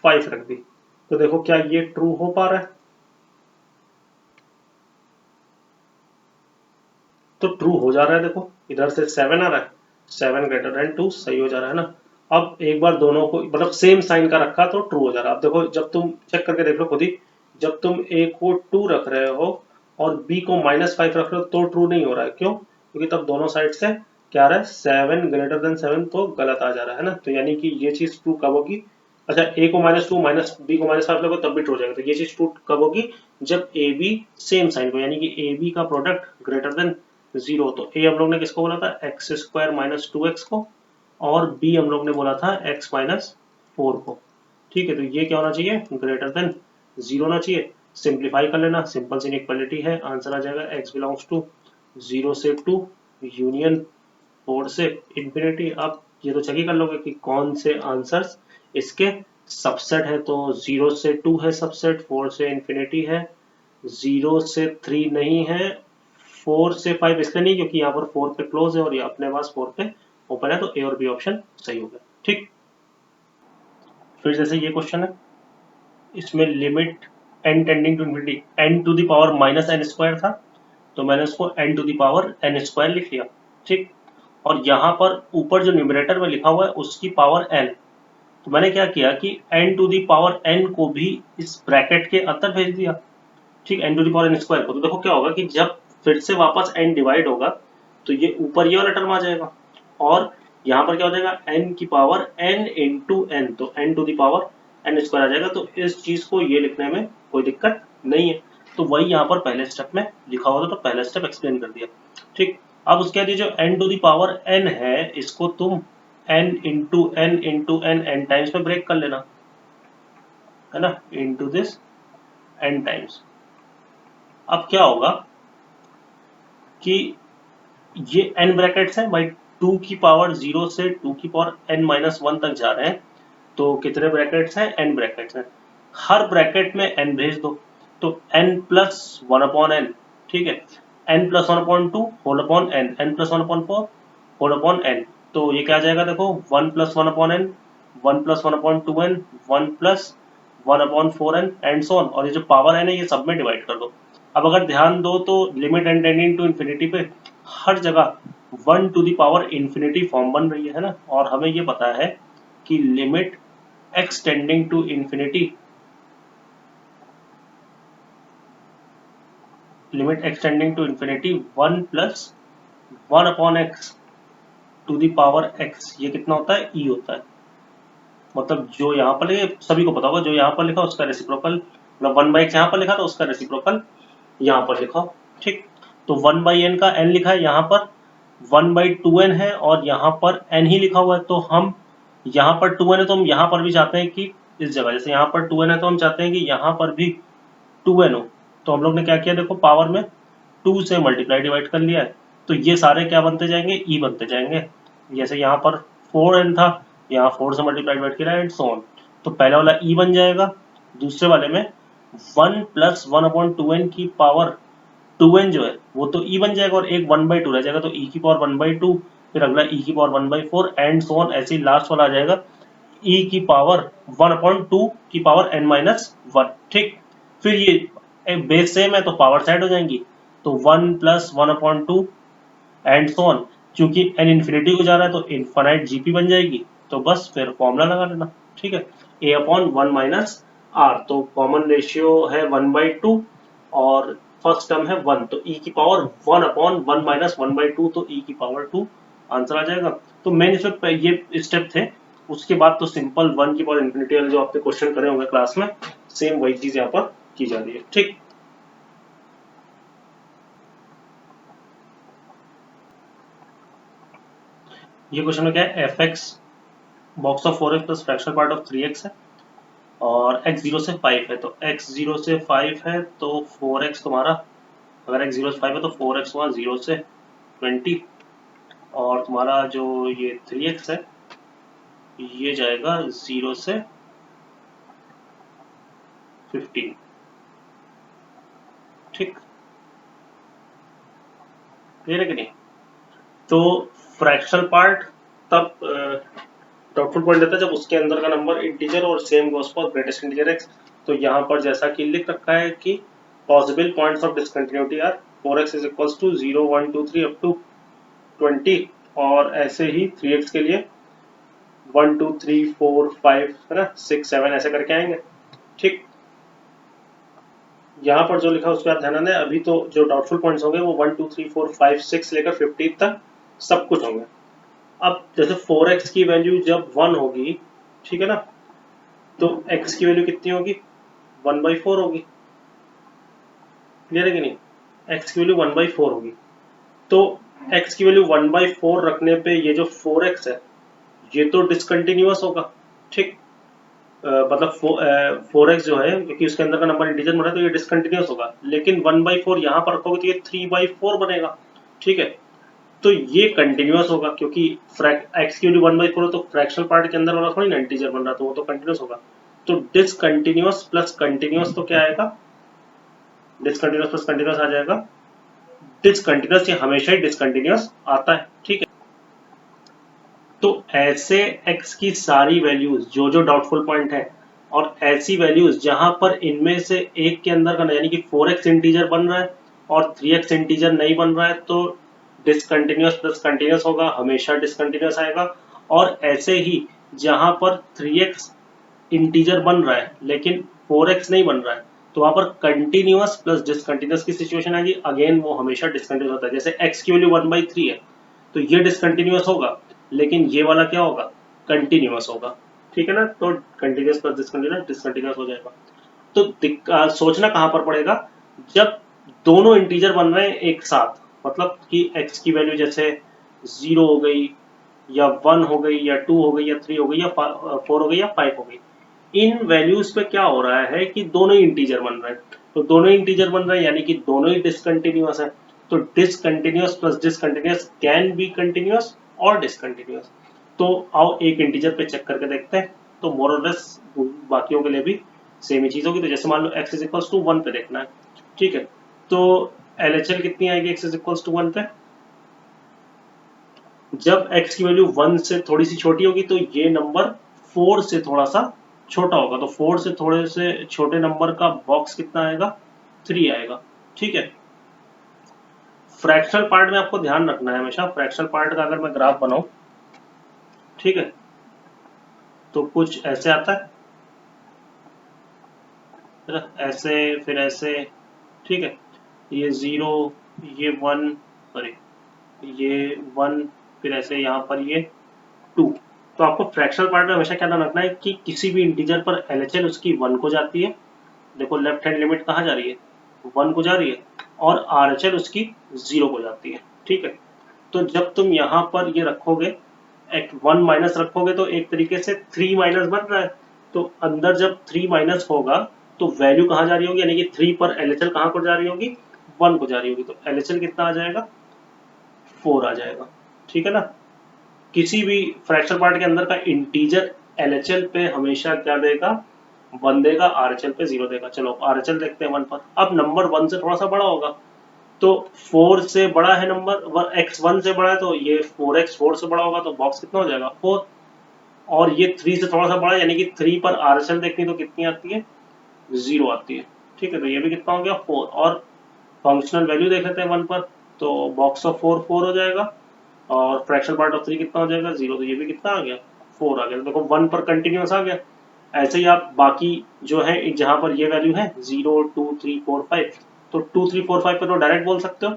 Speaker 1: 5 रख दी, तो देखो क्या ये ट्रू हो पा रहा है? तो ट्रू हो जा रहा है। देखो इधर से 7 आ रहा है, 7 ग्रेटर देन 2 सही हो जा रहा है ना। अब एक बार दोनों को मतलब सेम साइन का रखा तो ट्रू हो जा रहा है। अब देखो जब तुम चेक करके देख लो खुद ही, जब तुम a को 2 रख रहे हो और b को -5 रख रहे हो तो ट्रू नहीं हो रहा है। क्यों? क्योंकि तब दोनों साइड से क्या आ रहा है, 7 ग्रेटर देन 7 तो गलत आ जा रहा है ना। तो यानी कि ये चीज ट्रू कब होगी? अच्छा a को -2 माइनस b को -5 लगो तब भी ट्रू हो जाएगा। तो ये चीज ट्रू कब होगी? जब a b सेम साइन को, यानी कि a b का प्रोडक्ट ग्रेटर देन 0। तो a हम लोग ने किसको बोला था, एक्स स्क्वायर माइनस 2x को, और b हम लोग ने बोला था x माइनस 4 को। ठीक है, तो ये क्या होना चाहिए, ग्रेटर देन 0 होना चाहिए। सिंप्लीफाई कर लेना, सिंपल सी इक्वालिटी है, आंसर आ जाएगा x बिलोंग्स टू 0 से 2 यूनियन 4 से इंफिनिटी। आप ये तो चेक ही कर लोगे कि कौन से आंसर्स इसके सबसेट है। तो 0 से 2 है सबसेट, 4 से इंफिनिटी है, 0 से 3 नहीं है, 4 से 5 इसलिए नहीं क्योंकि यहाँ पर 4 पे क्लोज है और ये अपने पास 4 पे ओपन है, तो ए और बी ऑप्शन सही हो गया। ठीक, फिर जैसे ये क्वेश्चन है, इसमें limit n tending to infinity n to the power minus n square था, तो मैंने उसको n to the power n square लिख लिया। ठीक, और यहाँ पर ऊपर जो न्यूमरेटर में लिखा हुआ है उसकी पावर n, तो मैंने क्या किया कि n to the power n को भी इस ब्रैकेट के अंदर भेज दिया। ठीक, n to the power n square को, तो देखो क्या होगा कि जब फिर से वापस n डिवाइड होगा तो ये ऊपर ये वाला टर्म आ जाएगा, और यहाँ पर क्या हो जाएगा, n की पावर n इंटू n, तो n to the power n square आ जाएगा। तो इस चीज को ये लिखने में कोई दिक्कत नहीं है। तो वही यहाँ पर पहले स्टेप में लिखा हुआ था, तो पहला स्टेप एक्सप्लेन कर दिया। ठीक, अब उसके बाद ये जो n to the power n है इसको तुम n into n into n n times में ब्रेक कर लेना, है ना, इंटू दिस n टाइम्स। अब क्या होगा कि ये n ब्रैकेट्स हैं भाई, 2 की पावर 0 से 2 की पावर n माइनस 1 तक जा रहे हैं, तो कितने ब्रैकेट्स हैं, n ब्रैकेट्स हैं। हर ब्रैकेट में n भेज दो, तो n प्लस 1 अपॉन n, ठीक है, n plus 1 upon 2 whole upon n, n plus 1 upon 4 whole upon n। तो ये क्या आ जाएगा, देखो 1 plus 1 upon n, 1 plus 1 upon 2n, 1 plus 1 upon 4n and so on, और ये जो पावर n है ये सब में डिवाइड कर दो। अब अगर ध्यान दो तो limit n tending to infinity पे हर जगह 1 to the power infinity form बन रही है ना, और हमें ये पता है कि limit x tending to infinity, limit x tending to infinity 1 plus 1 upon x to the power x, ये कितना होता है, e होता है। मतलब जो यहाँ पर सभी को पता होगा, जो यहाँ पर लिखा उसका रेसिप्रोकल, मतलब 1/x यहाँ पर लिखा तो उसका रेसिप्रोकल यहाँ पर लिखा। ठीक, तो 1/n का n लिखा है यहाँ पर, 1/2n है और यहाँ पर n ही लिखा हुआ है। तो हम यहाँ पर 2n है तो हम यहाँ पर भी चाहते हैं कि इस जगह, जैसे यहाँ पर 2n है तो हम चाहते हैं कि यहाँ पर भी 2n हो। तो हम लोग ने क्या किया, देखो पावर में 2 से मल्टीप्लाई डिवाइड कर लिया है, तो ये सारे क्या बनते जाएंगे, e बनते जाएंगे। जैसे यहाँ पर 4n था, यहाँ 4 से मल्टीप्लाई डिवाइड किया एंड सो ऑन, तो पहला वाला e बन जाएगा, दूसरे वाले में 1 प्लस 1 अपॉन 2n की पावर 2n जो है वो तो e बन जाएगा, और एक 1/2 रह जाएगा, तो e की पावर 1/2, फिर अगला e की पावर 1/4 एंड सो ऑन, ऐसे ही लास्ट वाला आ जाएगा e की पावर 1/2 की पावर n माइनस 1। ठीक, फिर ये बेस सेम है तो पावर साइड हो जाएंगी, तो 1 प्लस 1/2 एंड सो ऑन, क्योंकि n इन्फिनिटी को जा रहा है तो इनफाइनाइट जीपी बन जाएगी। तो बस फिर फॉर्मूला लगा लेना, ठीक है, a अपॉन 1 माइनस r, तो कॉमन रेशियो है 1/2 और फर्स्ट टर्म है 1, तो e की पावर 1 अपॉन 1 माइनस 1/2, तो e की पावर 2 आंसर आ जाएगा। तो मेन इसमें ये स्टेप थे, उसके बाद तो सिंपल 1 की पावर इन्फिनिटी वाले जो आपने क्वेश्चन करे होंगे क्लास में, सेम वही चीज यहाँ पर की जा रही है। ठीक, ये क्वेश्चन में क्या है, f x box of 4x plus fractional part of 3x है, और x 0 से 5 है, तो x 0 से 5 है तो 4x तुम्हारा, अगर x 0 से 5 है तो 4x हुआ 0 से 20, और तुम्हारा जो ये 3x है ये जाएगा 0 से 15। ठीक, क्लियर है कि नहीं? तो फ्रैक्शनल पार्ट तब डाउटफुल पॉइंट देता है जब उसके अंदर का नंबर इंटीजर और same goes for greatest integer x। तो यहाँ पर जैसा कि लिख रखा है कि possible points of discontinuity are 4x is equals to 0 1 2 3 up to 20, और ऐसे ही 3x के लिए 1 2 3 4 5 है ना 6 7 ऐसे करके आएंगे। ठीक, यहाँ पर जो लिखा है उस पर आप ध्यान दें। अभी तो जो डाउटफुल पॉइंट्स होंगे वो 1 2 3 4 5 6 लेकर 50 तक सब कुछ होंगे। अब जैसे 4x की वैल्यू जब 1 होगी, ठीक है ना, तो x की वैल्यू कितनी होगी? 1/4 होगी। क्लियर है कि नहीं? x की वैल्यू 1/4 होगी। तो x की वैल्यू 1/4 रखने पे ये जो 4x है ये तो डिसकंटिन्यूअस होगा। ठीक, मतलब 4x जो है क्योंकि उसके अंदर का नंबर इंटीजर बन रहा है तो ये डिसकंटिन्यूअस होगा, लेकिन 1/4 यहाँ पर रखोगे तो ये 3/4 बनेगा। ठीक है, तो ये कंटिन्यूअस होगा क्योंकि x की वैल्यू 1/4 है तो फ्रैक्शनल पार्ट के अंदर वाला थोड़ी ना इंटीजर बन रहा, तो वो तो कंटिन्यूअस होगा। तो डिसकंटिन्यूअस प्लस कंटिन्यूअस तो क्या आएगा? डिसकंटिन्यूअस प्लस कंटिन्यूअस आ जाएगा डिसकंटिन्यूअस। ये हमेशा ही डिसकंटिन्यूअस आता है। ठीक है, तो ऐसे x की सारी वैल्यूज जो जो डाउटफुल पॉइंट है और ऐसी वैल्यूज जहां पर इनमें से एक के अंदर का यानी कि 4x इंटीजर बन रहा है और 3x इंटीजर नहीं बन रहा है तो डिसकंटिन्यूअस प्लस कंटिन्यूअस होगा, हमेशा डिसकंटिन्यूअस आएगा। और ऐसे ही जहां पर 3x इंटीजर बन रहा है लेकिन 4x नहीं बन रहा है तो वहां पर कंटिन्यूअस प्लस डिसकंटिन्यूअस की सिचुएशन आएगी, अगेन वो हमेशा डिसकंटिन्यूअस होता है। जैसे x की वैल्यू 1/3 है तो ये डिसकंटिन्यूअस होगा, लेकिन ये वाला क्या होगा? कंटिन्यूअस होगा। ठीक है ना, तो कंटिन्यूअस प्लस डिसकंटिन्यूअस डिसकंटिन्यूअस हो जाएगा। तो सोचना कहां पर पड़ेगा? जब दोनों इंटीजर बन रहे हैं एक साथ, मतलब कि x की वैल्यू जैसे 0 हो गई या 1 हो गई या 2 हो गई या 3 हो गई या 4 हो गई या 5 हो गई, इन वैल्यूज पे क्या हो रहा है कि दोनों ही इंटीजर बन रहे हैं। तो दोनों ही इंटीजर बन रहे हैं यानी कि दोनों ही डिसकंटिन्यूअस है। तो discontinuous plus discontinuous can be continuous और डिसकंटिन्यूअस। तो आओ एक इंटीजर पे चेक करके देखते हैं। तो मोर और लेस बाकियों के लिए भी सेम ही चीज होगी। तो जैसे मान लो x इज इक्वल्स टू 1 पे देखना है। ठीक है, तो LHL कितनी आएगी x इज इक्वल्स टू 1 पे? जब x की वैल्यू 1 से थोड़ी सी छोटी होगी तो ये नंबर 4 से थोड़ा सा छोटा होगा। तो 4 से थोड़े से छोटे नंबर का बॉक्स कितना आएगा? 3 आएगा। ठीक है, फ्रैक्शनल पार्ट में आपको ध्यान रखना है हमेशा। फ्रैक्शनल पार्ट का अगर मैं ग्राफ बनाऊं, ठीक है, तो कुछ ऐसे आता है ना, ऐसे फिर ऐसे। ठीक है, ये 0, ये 1, सॉरी ये 1, फिर ऐसे यहाँ पर ये 2। तो आपको फ्रैक्शनल पार्ट में हमेशा क्या ध्यान रखना है कि किसी भी इंटीजर पर LHL उसकी 1 को जाती है। देखो लेफ्ट हैंड लिमिट कहाँ जा रही है? 1 को जा रही है। और RHL उसकी 0 को जाती है। ठीक है, तो जब तुम यहाँ पर ये रखोगे, एक 1 माइनस रखोगे तो एक तरीके से 3 माइनस बन रहा है। तो अंदर जब 3 माइनस होगा तो वैल्यू कहाँ जा रही होगी? यानी कि 3 पर LHL कहाँ को जा रही होगी? 1 को जा रही होगी। तो LHL कितना आ जाएगा? 4 आ जाएगा। ठीक है ना, किसी भी फ्रैक्शनल पार्ट के अंदर का इंटीजर LHL पे हमेशा क्या देगा? 1 देगा, RHL पे 0 देगा। चलो RHL देखते हैं 1 पर। अब नंबर 1 से थोड़ा सा बड़ा होगा तो 4 से बड़ा है नंबर, x 1 से बड़ा है तो ये 4x 4 से बड़ा होगा तो बॉक्स कितना हो जाएगा? 4। और ये 3 से थोड़ा सा बड़ा है यानी कि 3 पर RHL देखनी तो कितनी आती है? 0 आती है। ठीक है, तो ये भी कितना हो गया? 4। और फंक्शनल वैल्यू देख लेते हैं 1 पर, तो बॉक्स ऑफ 4 4 हो जाएगा और फ्रैक्शनल पार्ट ऑफ 3 कितना हो जाएगा? 0। तो ये भी कितना आ गया? 4 आ गया। तो देखो 1 पर कंटिन्यूअस आ गया। ऐसे ही आप बाकी जो है जहां पर ये वैल्यू है 0 2 3 4 5, तो 2 3 4 5 पे तो डायरेक्ट बोल सकते हो।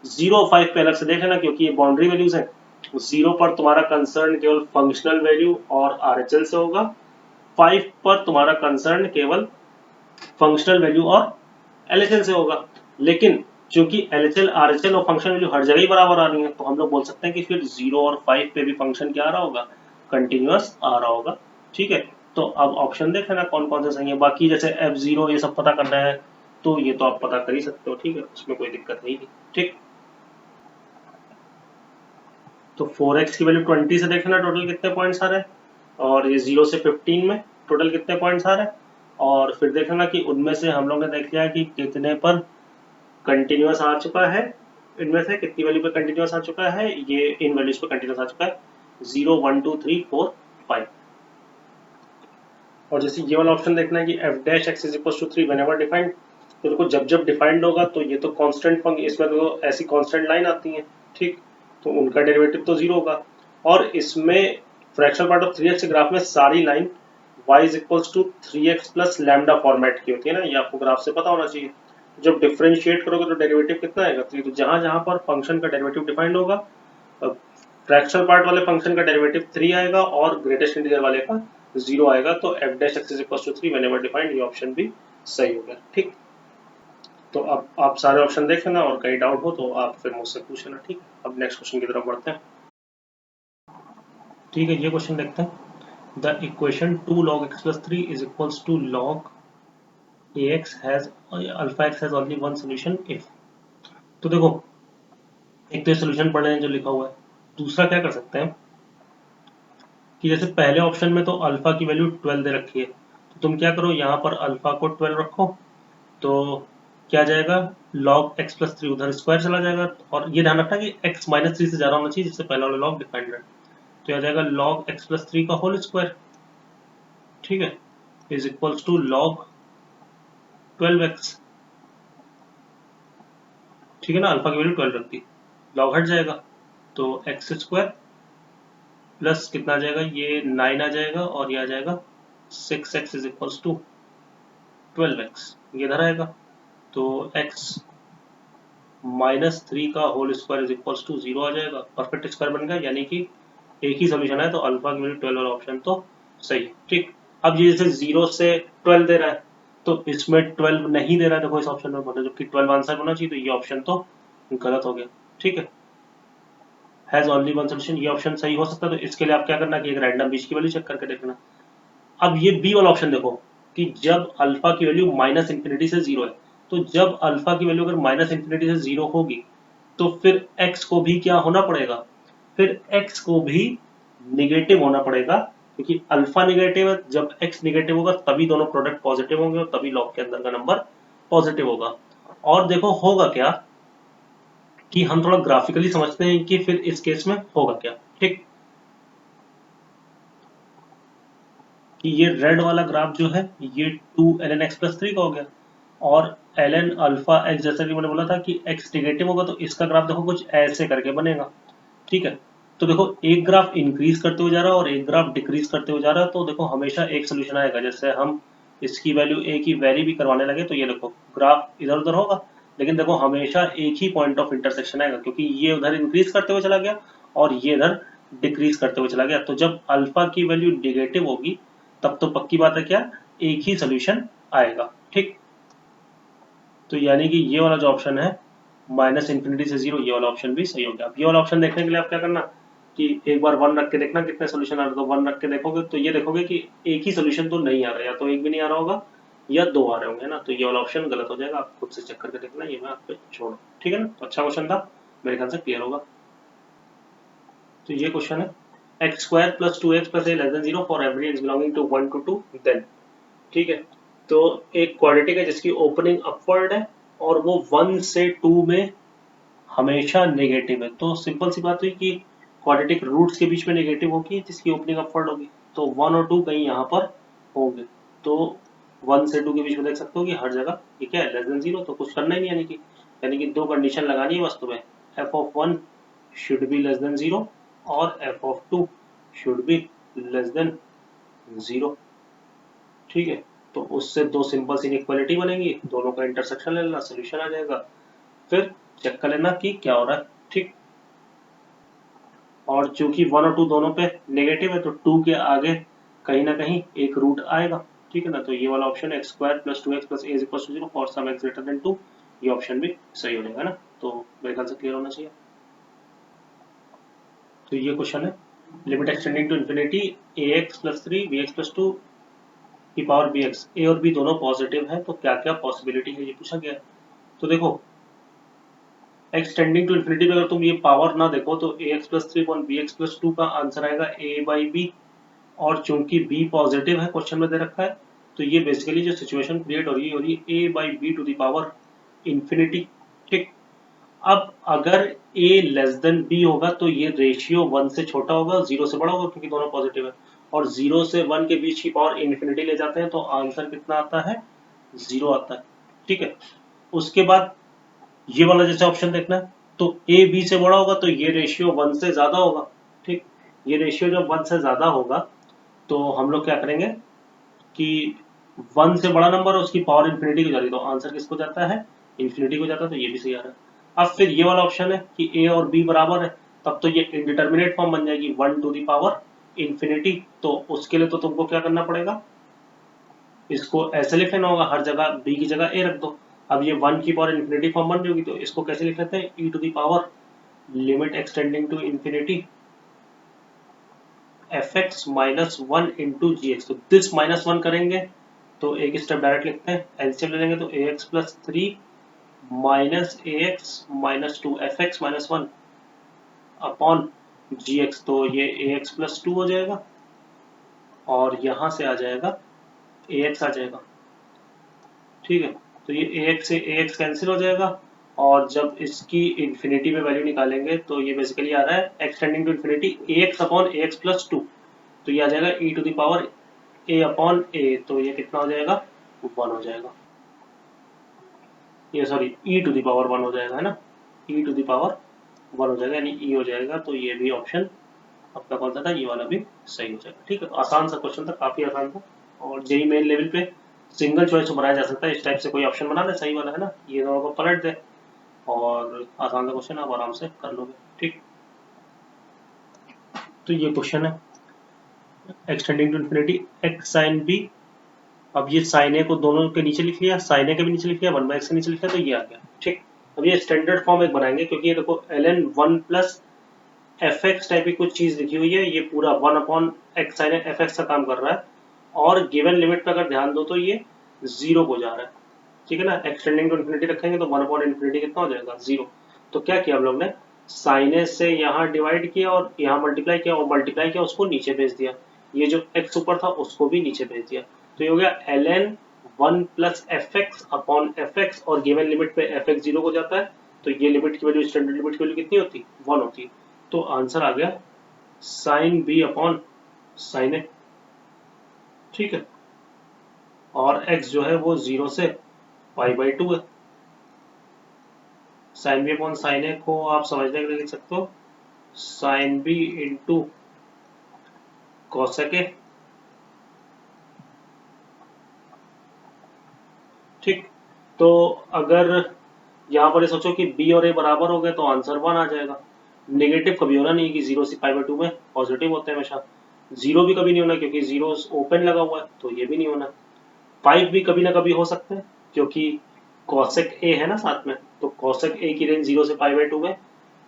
Speaker 1: 0 और 5 पे अलग से देख लेना क्योंकि ये बाउंड्री वैल्यूज है। 0 पर तुम्हारा कंसर्न केवल फंक्शनल वैल्यू और RHL से होगा। 5 पर तुम्हारा कंसर्न केवल फंक्शनल वैल्यू और LHL से होगा। लेकिन चूंकि LHL RHL और फंक्शन वैल्यू हर जगह ही बराबर आ रही है तो हम लोग बोल सकते हैं कि फिर 0 और 5 पे भी फंक्शन क्या आ रहा होगा? कंटिन्यूअस आ रहा होगा। ठीक है, तो अब ऑप्शन देख लेना कौन कौन से सही है। बाकी जैसे F0 ये सब पता करना है तो ये तो आप पता कर ही सकते हो, ठीक है, उसमें कोई दिक्कत नहीं थी, ठीक। तो 4x की वैल्यू 20 से देखना टोटल कितने पॉइंट्स आ रहे हैं, और ये 0 से 15 में टोटल कितने पॉइंट्स आ रहे हैं, और फिर देखना कि उनमें से हम लोग ने देख लिया कि कितने पर कंटिन्यूअस आ चुका है, इनमें से कितनी वैल्यू पे कंटिन्यूअस आ चुका है, ये इन वैल्यूज पे कंटिन्यूअस आ चुका है 0 1 2 3 4 5। और जैसे ये वाला ऑप्शन देखना है कि f dash x is equal to 3 whenever defined, तो देखो जब जब डिफाइंड होगा तो ये तो कांस्टेंट फंक्शन, इसमें तो ऐसी कांस्टेंट लाइन आती है, ठीक, तो उनका डेरिवेटिव तो 0 होगा। और इसमें fractional part of 3x graph में सारी line y is equal to 3x plus lambda format की होती है ना, ये आपको ग्राफ से पता होना चाहिए। जब डिफरेंशिएट करोगे तो डेरिवेटिव कितना आएगा, तो जहां जहां पर फंक्शन का डेरिवेटिव डिफाइंड होगा फ्रैक्शनल पार्ट वाले फंक्शन का डेरिवेटिव 3 आएगा और ग्रेटेस्ट इंटीजर वाले का 0 आएगा। तो f dash x is equal to 3 whenever defined, ये ऑप्शन भी सही हो गया, ठीक। तो अब आप सारे ऑप्शन देख लेना और कहीं डाउट हो तो आप फिर मुझसे पूछ लेना, ठीक। अब नेक्स्ट क्वेश्चन की तरफ बढ़ते हैं, ठीक है। ये क्वेश्चन देखते हैं। The equation 2 log x plus 3 is equals to log ax has alpha x has only one solution if। तो देखो एक तो ये सोल्यूशन पढ़ रहे हैं जो लिखा हुआ है, दूसरा क्या कर सकते हैं कि जैसे पहले ऑप्शन में तो अल्फा की वैल्यू 12 दे रखी है, तो तुम क्या करो यहाँ पर अल्फा को 12 रखो, तो क्या जाएगा log x प्लस 3 उधर स्क्वायर चला जाएगा, और ये ध्यान रखना कि x माइनस 3 से ज्यादा होना चाहिए जिससे पहला वाला लॉग डिफाइंड रहे, तो यह जाएगा log x प्लस 3 का होल स्क्वायर, ठीक है, is equals to log 12x, ठीक है ना, अल्फा की वैल्यू 12 रख दी, लॉग हट जाएगा तो एक्स स्क्वायर प्लस कितना आ जाएगा, ये 9 आ जाएगा और ये आ जाएगा 6x is equals to 12x, ये इधर आएगा तो x माइनस 3 का whole square is equals to 0 आ जाएगा, परफेक्ट स्क्वायर बन गया, यानी कि एक ही सोल्यूशन है, तो अल्फा की वैल्यू 12 वाला ऑप्शन तो सही है, ठीक। अब ये जैसे 0 से 12 दे रहा है तो इसमें 12 नहीं दे रहा है देखो इस ऑप्शन में, मतलब जबकि 12 आंसर होना चाहिए, तो ये ऑप्शन तो गलत हो गया, ठीक है। हैज ओनली वन सोल्यूशन, ये ऑप्शन सही हो सकता है, तो इसके लिए आप क्या करना कि एक रैंडम बीच की वैल्यू चेक करके देखना। अब ये बी वाला ऑप्शन देखो कि जब अल्फा की वैल्यू माइनस इंफिनिटी से 0 है, तो जब अल्फा की वैल्यू अगर माइनस इंफिनिटी से 0 होगी तो फिर x को भी क्या होना पड़ेगा, फिर x को भी निगेटिव होना पड़ेगा, क्योंकि अल्फा निगेटिव है, जब x निगेटिव होगा तभी दोनों प्रोडक्ट पॉजिटिव होंगे और तभी लॉग के अंदर का नंबर पॉजिटिव होगा। और देखो होगा क्या कि हम थोड़ा ग्राफिकली समझते हैं कि फिर इस केस में होगा क्या, ठीक। कि ये रेड वाला ग्राफ जो है ये 2 ln x प्लस 3 का हो गया, और ln अल्फा x जैसा कि मैंने बोला था कि x निगेटिव होगा तो इसका ग्राफ देखो कुछ ऐसे करके बनेगा, ठीक है। तो देखो एक ग्राफ इंक्रीज करते हुए जा रहा है और एक ग्राफ डिक्रीज करते हुए जा रहा है, तो देखो हमेशा एक सोल्यूशन आएगा। जैसे हम इसकी वैल्यू a की वेरी भी करवाने लगे तो ये देखो ग्राफ इधर उधर होगा, लेकिन देखो हमेशा एक ही पॉइंट ऑफ इंटरसेक्शन आएगा, क्योंकि ये उधर इंक्रीज करते हुए चला गया और ये इधर डिक्रीज करते हुए चला गया। तो जब अल्फा की वैल्यू निगेटिव होगी तब तो पक्की बात है क्या, एक ही सोल्यूशन आएगा, ठीक। तो यानी कि ये वाला जो ऑप्शन है माइनस इंफिनिटी से 0, ये वाला ऑप्शन भी सही हो गया। अब ये वाला ऑप्शन देखने के लिए आप क्या करना कि एक बार 1 रख के देखना कितने सोल्यूशन आ रहे हैं, तो 1 रख के देखोगे तो ये देखोगे कि एक ही सोल्यूशन तो नहीं आ रहा, या तो एक भी नहीं आ रहा होगा या 2 आ रहे होंगे ना, तो ये वाला ऑप्शन गलत हो जाएगा। आप खुद से चेक करके देखना, ये मैं आप पे छोड़, ठीक है ना। तो अच्छा क्वेश्चन था, मेरे ख्याल से क्लियर होगा। तो ये क्वेश्चन है एक्स स्क्वायर प्लस 2x प्लस a less than 0 for every x belonging to 1 to 2 then, ठीक है। तो एक क्वाड्रेटिक है जिसकी ओपनिंग अपवर्ड है और वो 1 से 2 में हमेशा नेगेटिव है, तो सिंपल सी बात हुई कि क्वाड्रेटिक रूट्स के बीच में नेगेटिव होगी जिसकी ओपनिंग अपवर्ड होगी, तो 1 और 2 कहीं यहाँ पर होंगे, तो 1 से 2 के बीच में देख सकते हो कि हर जगह ये क्या है लेस देन 0, तो कुछ करना ही नहीं, यानी कि दो कंडीशन लगानी है वस्तु में, f of 1 should be less than 0 और f of 2 should be less than 0, ठीक है। तो उससे दो सिंपल सी इनइक्वालिटी बनेंगी, दोनों का इंटरसेक्शन ले लेना, सोल्यूशन आ जाएगा, फिर चेक कर लेना कि क्या हो रहा है, ठीक। और चूंकि 1 और 2 दोनों पे नेगेटिव है तो 2 के आगे कहीं ना कहीं एक रूट आएगा, ठीक है ना। तो ये वाला option x square plus 2x प्लस a is equal to 0 for some x greater than 2, ये ऑप्शन भी सही हो जाएगा ना, तो मेरे ख्याल से क्लियर होना चाहिए। तो ये क्वेश्चन है limit extending to infinity ax plus 3 bx plus 2 की पावर बी एक्स, ए और बी दोनों पॉजिटिव है, तो क्या क्या पॉसिबिलिटी है ये पूछा गया है। तो देखो एक्स टेंडिंग टू इन्फिनिटी में अगर तुम ये पावर ना देखो तो a x plus three upon b x plus two का आंसर आएगा ए बाई बी, और चूंकि बी पॉजिटिव है क्वेश्चन में दे रखा है, तो ये बेसिकली जो सिचुएशन क्रिएट हो रही है a by b to the power infinity. ठीक, अब अगर a लेस देन b होगा तो ये रेशियो 1 से छोटा होगा, 0 से बड़ा होगा, क्योंकि दोनों पॉजिटिव है, और 0 से 1 के बीच की पावर इन्फिनिटी ले जाते हैं तो आंसर कितना आता है, 0 आता है। ठीक है, उसके बाद ये वाला जैसे ऑप्शन देखना है, तो a b से बड़ा होगा तो ये रेशियो 1 से ज्यादा होगा। ठीक, ये रेशियो जब 1 से ज्यादा होगा तो हम लोग क्या करेंगे कि 1 से बड़ा नंबर है उसकी पावर इन्फिनिटी को जा रही है, तो आंसर किसको जाता है, इन्फिनिटी को जाता है, तो ये भी सही आ रहा है। अब फिर ये वाला ऑप्शन है कि a और b बराबर है, तब तो ये इंडिटरमिनेट फॉर्म बन जाएगी 1 टू द पावर इन्फिनिटी, तो उसके लिए तो तुमको क्या करना पड़ेगा, इसको ऐसे लिखना होगा, हर जगह b की जगह a रख दो। अब ये 1 की पावर इन्फिनिटी फॉर्म बन रही होगी, तो इसको कैसे लिख लेते हैं, e to the power limit extending to infinity fx minus 1 into g x, तो दिस माइनस 1 करेंगे तो एक स्टेप डायरेक्ट लिखते हैं, एलसीएम ले लेंगे तो ax plus three minus a x minus two f x minus one upon g x, तो ये ए एक्स प्लस टू हो जाएगा, और यहां से आ जाएगा ए एक्स आ जाएगा। ठीक है, तो ये ए एक्स से ए एक्स कैंसिल हो जाएगा, और जब इसकी इन्फिनिटी में वैल्यू निकालेंगे तो ये बेसिकली आ रहा है extending to infinity a x upon a x plus two, तो ये आ जाएगा e to the power a upon a, तो ये कितना हो जाएगा, 1 हो जाएगा, ये sorry e to the power 1 हो जाएगा, है ना, ई टू द पावर 1 हो जाएगा, यानी ई हो जाएगा, तो ये भी ऑप्शन आपका कौन सा था, ये वाला भी सही हो जाएगा। ठीक है, तो आसान सा क्वेश्चन था, काफी आसान था, और जेई मेन लेवल पे सिंगल चॉइस तो बनाया जा सकता है, इस टाइप से कोई ऑप्शन बना दे सही वाला, है ना, ये दोनों को पलट दे और आसान सा क्वेश्चन आप आराम से कर लोगे। ठीक, तो ये क्वेश्चन है extending to infinity x sine b, अब ये साइन ए को दोनों के नीचे लिख लिया, साइन ए के भी नीचे लिख लिया, 1/x के नीचे लिख लिया, तो ये आ गया। ठीक, अब ये स्टैंडर्ड फॉर्म एक बनाएंगे, क्योंकि ये देखो ln 1 plus f x type की कुछ चीज लिखी हुई है, ये पूरा 1 upon x sine f x का काम कर रहा है, और गिवन लिमिट पे अगर ध्यान दो तो ये 0 को जा रहा है। ठीक है ना, एक्सटेंडिंग टू इन्फिनिटी रखेंगे तो 1 अपॉन इन्फिनिटी कितना हो जाएगा, 0। तो क्या किया हम लोग ने, साइन ए से यहाँ डिवाइड किया और यहाँ मल्टीप्लाई किया, और मल्टीप्लाई किया उसको नीचे भेज दिया, ये जो एक्स ऊपर था उसको भी नीचे भेज दिया, तो ये हो गया ln 1 plus f x upon F x, और गिवन लिमिट पे एफ एक्स 0 को जाता है, तो ये लिमिट की वैल्यू, स्टैंडर्ड लिमिट की वैल्यू कितनी होती, 1 होती है, तो आंसर आ गया साइन बी अपॉन साइन ए। ठीक है, और x जो है वो 0 से π/2 है, sine b upon sine a को आप समझने के लिए लिख सकते हो sine b into cosec a. ठीक, तो अगर यहाँ पर ये सोचो कि b और a बराबर हो गए तो आंसर 1 आ जाएगा। नेगेटिव कभी होना नहीं कि 0 से π/2 में, पॉजिटिव होते हैं हमेशा, 0 भी कभी नहीं होना क्योंकि 0 ओपन लगा हुआ है, तो ये भी नहीं होना। 5 भी कभी ना कभी हो सकते हैं क्योंकि कॉसेक ए है ना साथ में, तो कॉसेक ए की रेंज 0 से π/2 में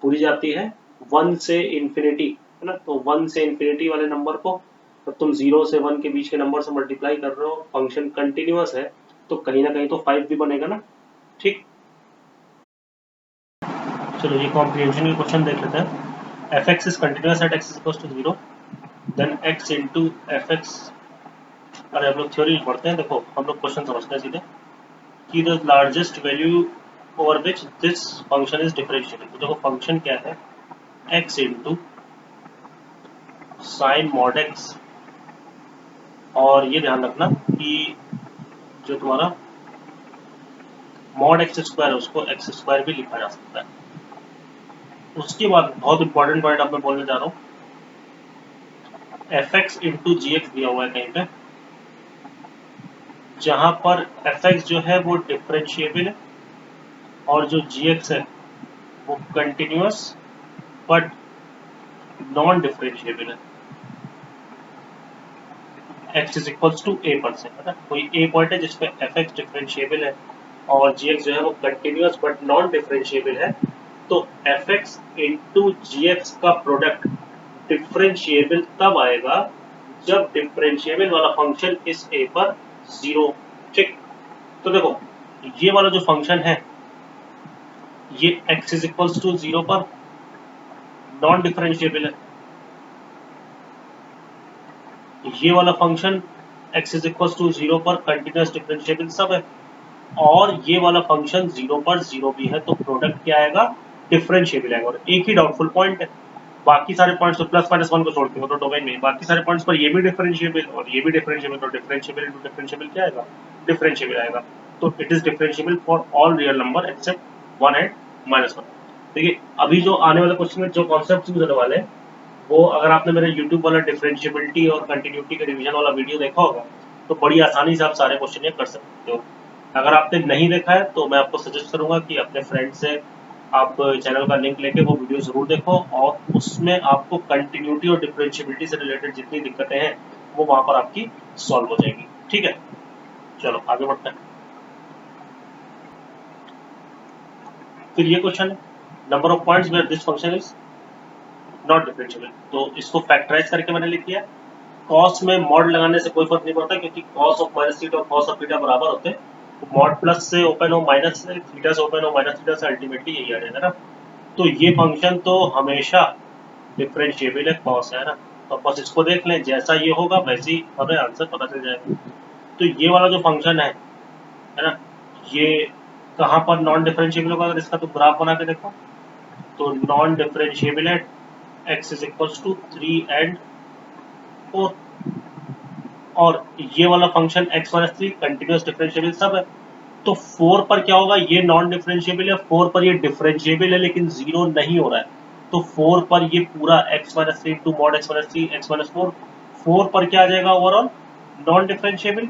Speaker 1: पूरी जाती है 1 से इंफिनिटी, है ना, तो 1 से इंफिनिटी वाले नंबर को जब तुम 0 से 1 के बीच के नंबर से मल्टीप्लाई कर रहे हो, फंक्शन कंटिन्यूअस है, तो कहीं ना कहीं तो 5 भी बनेगा ना। ठीक, चलो ये कॉम्प्रिहेंशन के क्वेश्चन देख लेते हैं। F x is continuous at x is equal to 0, then x into f x, अरे हम लोग थ्योरी पढ़ते हैं, देखो हम लोग क्वेश्चन समझते हैं सीधे कि the largest value over which this function is differentiable, तो देखो फंक्शन क्या है, x into sine mod x, और ये ध्यान रखना कि जो तुम्हारा मॉड एक्स स्क्वायर है उसको एक्स स्क्वायर भी लिखा जा सकता है। उसके बाद बहुत इंपॉर्टेंट पॉइंट अब मैं बोलने जा रहा हूँ, F x into g x दिया हुआ है कहीं पे, जहां पर एफ एक्स जो है वो डिफरेंशिएबल है और जो जी एक्स है वो कंटिन्यूअस बट नॉन डिफरेंशिएबल है, x is equals to a पर से, है ना, कोई a पॉइंट है जिसपे एफ एक्स डिफरेंशिएबल है और जी एक्स जो है वो कंटिन्यूअस बट नॉन डिफरेंशिएबल है, तो f x into g x का प्रोडक्ट डिफरेंशिएबल तब आएगा जब डिफरेंशिएबल वाला फंक्शन इस ए पर 0। ठीक, तो देखो ये वाला जो फंक्शन है ये x इज इक्वल्स टू 0 पर नॉन डिफरेंशिएबल है, ये वाला function x is equals to 0 पर कंटिन्यूअस डिफरेंशिएबल सब है, और ये वाला फंक्शन 0 पर 0 भी है, तो प्रोडक्ट क्या आएगा, डिफरेंशिएबल आएगा। और एक ही डाउटफुल पॉइंट है, बाकी सारे पॉइंट्स तो प्लस माइनस 1 को छोड़ के वो तो डोमेन में, बाकी सारे पॉइंट्स पर ये भी डिफरेंशिएबल और ये भी डिफरेंशिएबल, तो डिफरेंशिएबल इनटू डिफरेंशिएबल क्या आएगा, डिफरेंशिएबल आएगा। तो it is differentiable for all real number accept 1 and -1। देखिए अभी जो आने वाले क्वेश्चन में जो कॉन्सेप्ट यूज होने वाले हैं, वो अगर आपने मेरे YouTube वाला डिफरेंशिएबिलिटी और कंटिन्यूटी के रिवीजन वाला वीडियो देखा होगा तो बड़ी आसानी से आप सारे क्वेश्चन ये कर सकते हो। अगर आपने नहीं देखा है तो मैं आपको सजेस्ट करूंगा कि अपने फ्रेंड से आप चैनल का लिंक लेके वो वीडियो जरूर देखो, और उसमें आपको कंटिन्यूटी और डिफरेंशिएबिलिटी से रिलेटेड जितनी दिक्कतें हैं वो वहां पर आपकी सॉल्व हो जाएगी। ठीक है, चलो आगे बढ़ते हैं। फिर ये क्वेश्चन है, number of points where this function is not differentiable, तो इसको फैक्टराइज करके मैंने लिख दिया। कॉस में मॉड लगाने से कोई फर्क नहीं पड़ता, क्योंकि कॉस ऑफ माइनस थीटा और कॉस ऑफ थीटा बराबर होते हैं। तो मॉड प्लस से ओपन हो, माइनस से थीटा से ओपन हो, माइनस थीटा से अल्टीमेटली यही आ जाएगा ना। तो ये फंक्शन तो हमेशा डिफरेंशिएबल है, कॉस है ना। तो बस इसको देख लें, जैसा ये होगा वैसे ही हमें आंसर पता चल जाएगा। तो ये वाला जो फंक्शन है ना, ये कहाँ पर नॉन डिफरेंशिएबल होगा, अगर इसका तो ग्राफ बना के देखो तो नॉन डिफरेंशिएबल है x is equals to 3 and 4, और ये वाला function x minus 3 continuous differentiable सब है। तो 4 पर क्या होगा, ये नॉन डिफरेंशिएबल है, 4 पर ये डिफरेंशिएबल है लेकिन 0 नहीं हो रहा है। तो 4 पर ये पूरा x minus 3 to mod x minus 3 x minus 4, 4 पर क्या आ जाएगा ओवरऑल नॉन डिफरेंशिएबल,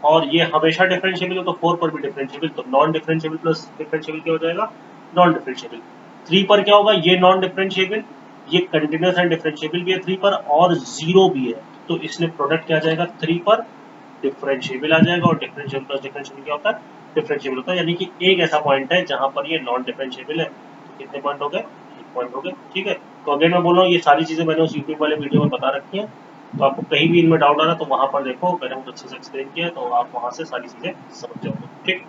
Speaker 1: और ये हमेशा डिफरेंशिएबल है तो 4 पर भी डिफरेंशिएबल, तो नॉन डिफरेंशिएबल प्लस डिफरेंशिएबल क्या हो जाएगा, नॉन डिफरेंशिएबल। 3 पर क्या होगा, ये नॉन डिफरेंशिएबल, ये कंटिन्यूअस एंड डिफरेंशिएबल भी है 3 पर, और 0 भी है, तो इसलिए प्रोडक्ट क्या आ जाएगा, 3 पर डिफरेंशिएबल आ जाएगा, और डिफरेंशिएबल प्लस डिफरेंशिएबल क्या होता है, डिफरेंशिएबल होता है। यानी कि एक ऐसा पॉइंट है जहां पर ये नॉन डिफरेंशिएबल है। तो कितने पॉइंट हो गए, एक पॉइंट हो गए। ठीक है, तो अगेन मैं बोल रहा हूँ ये सारी चीजें मैंने उस यूट्यूब वाले वीडियो में बता रखी है, तो आपको कहीं भी इनमें डाउट आ रहा है तो वहां पर देखो, मैंने बहुत अच्छे से एक्सप्लेन किया है, तो आप वहां से सारी चीजें समझ जाओगे। ठीक,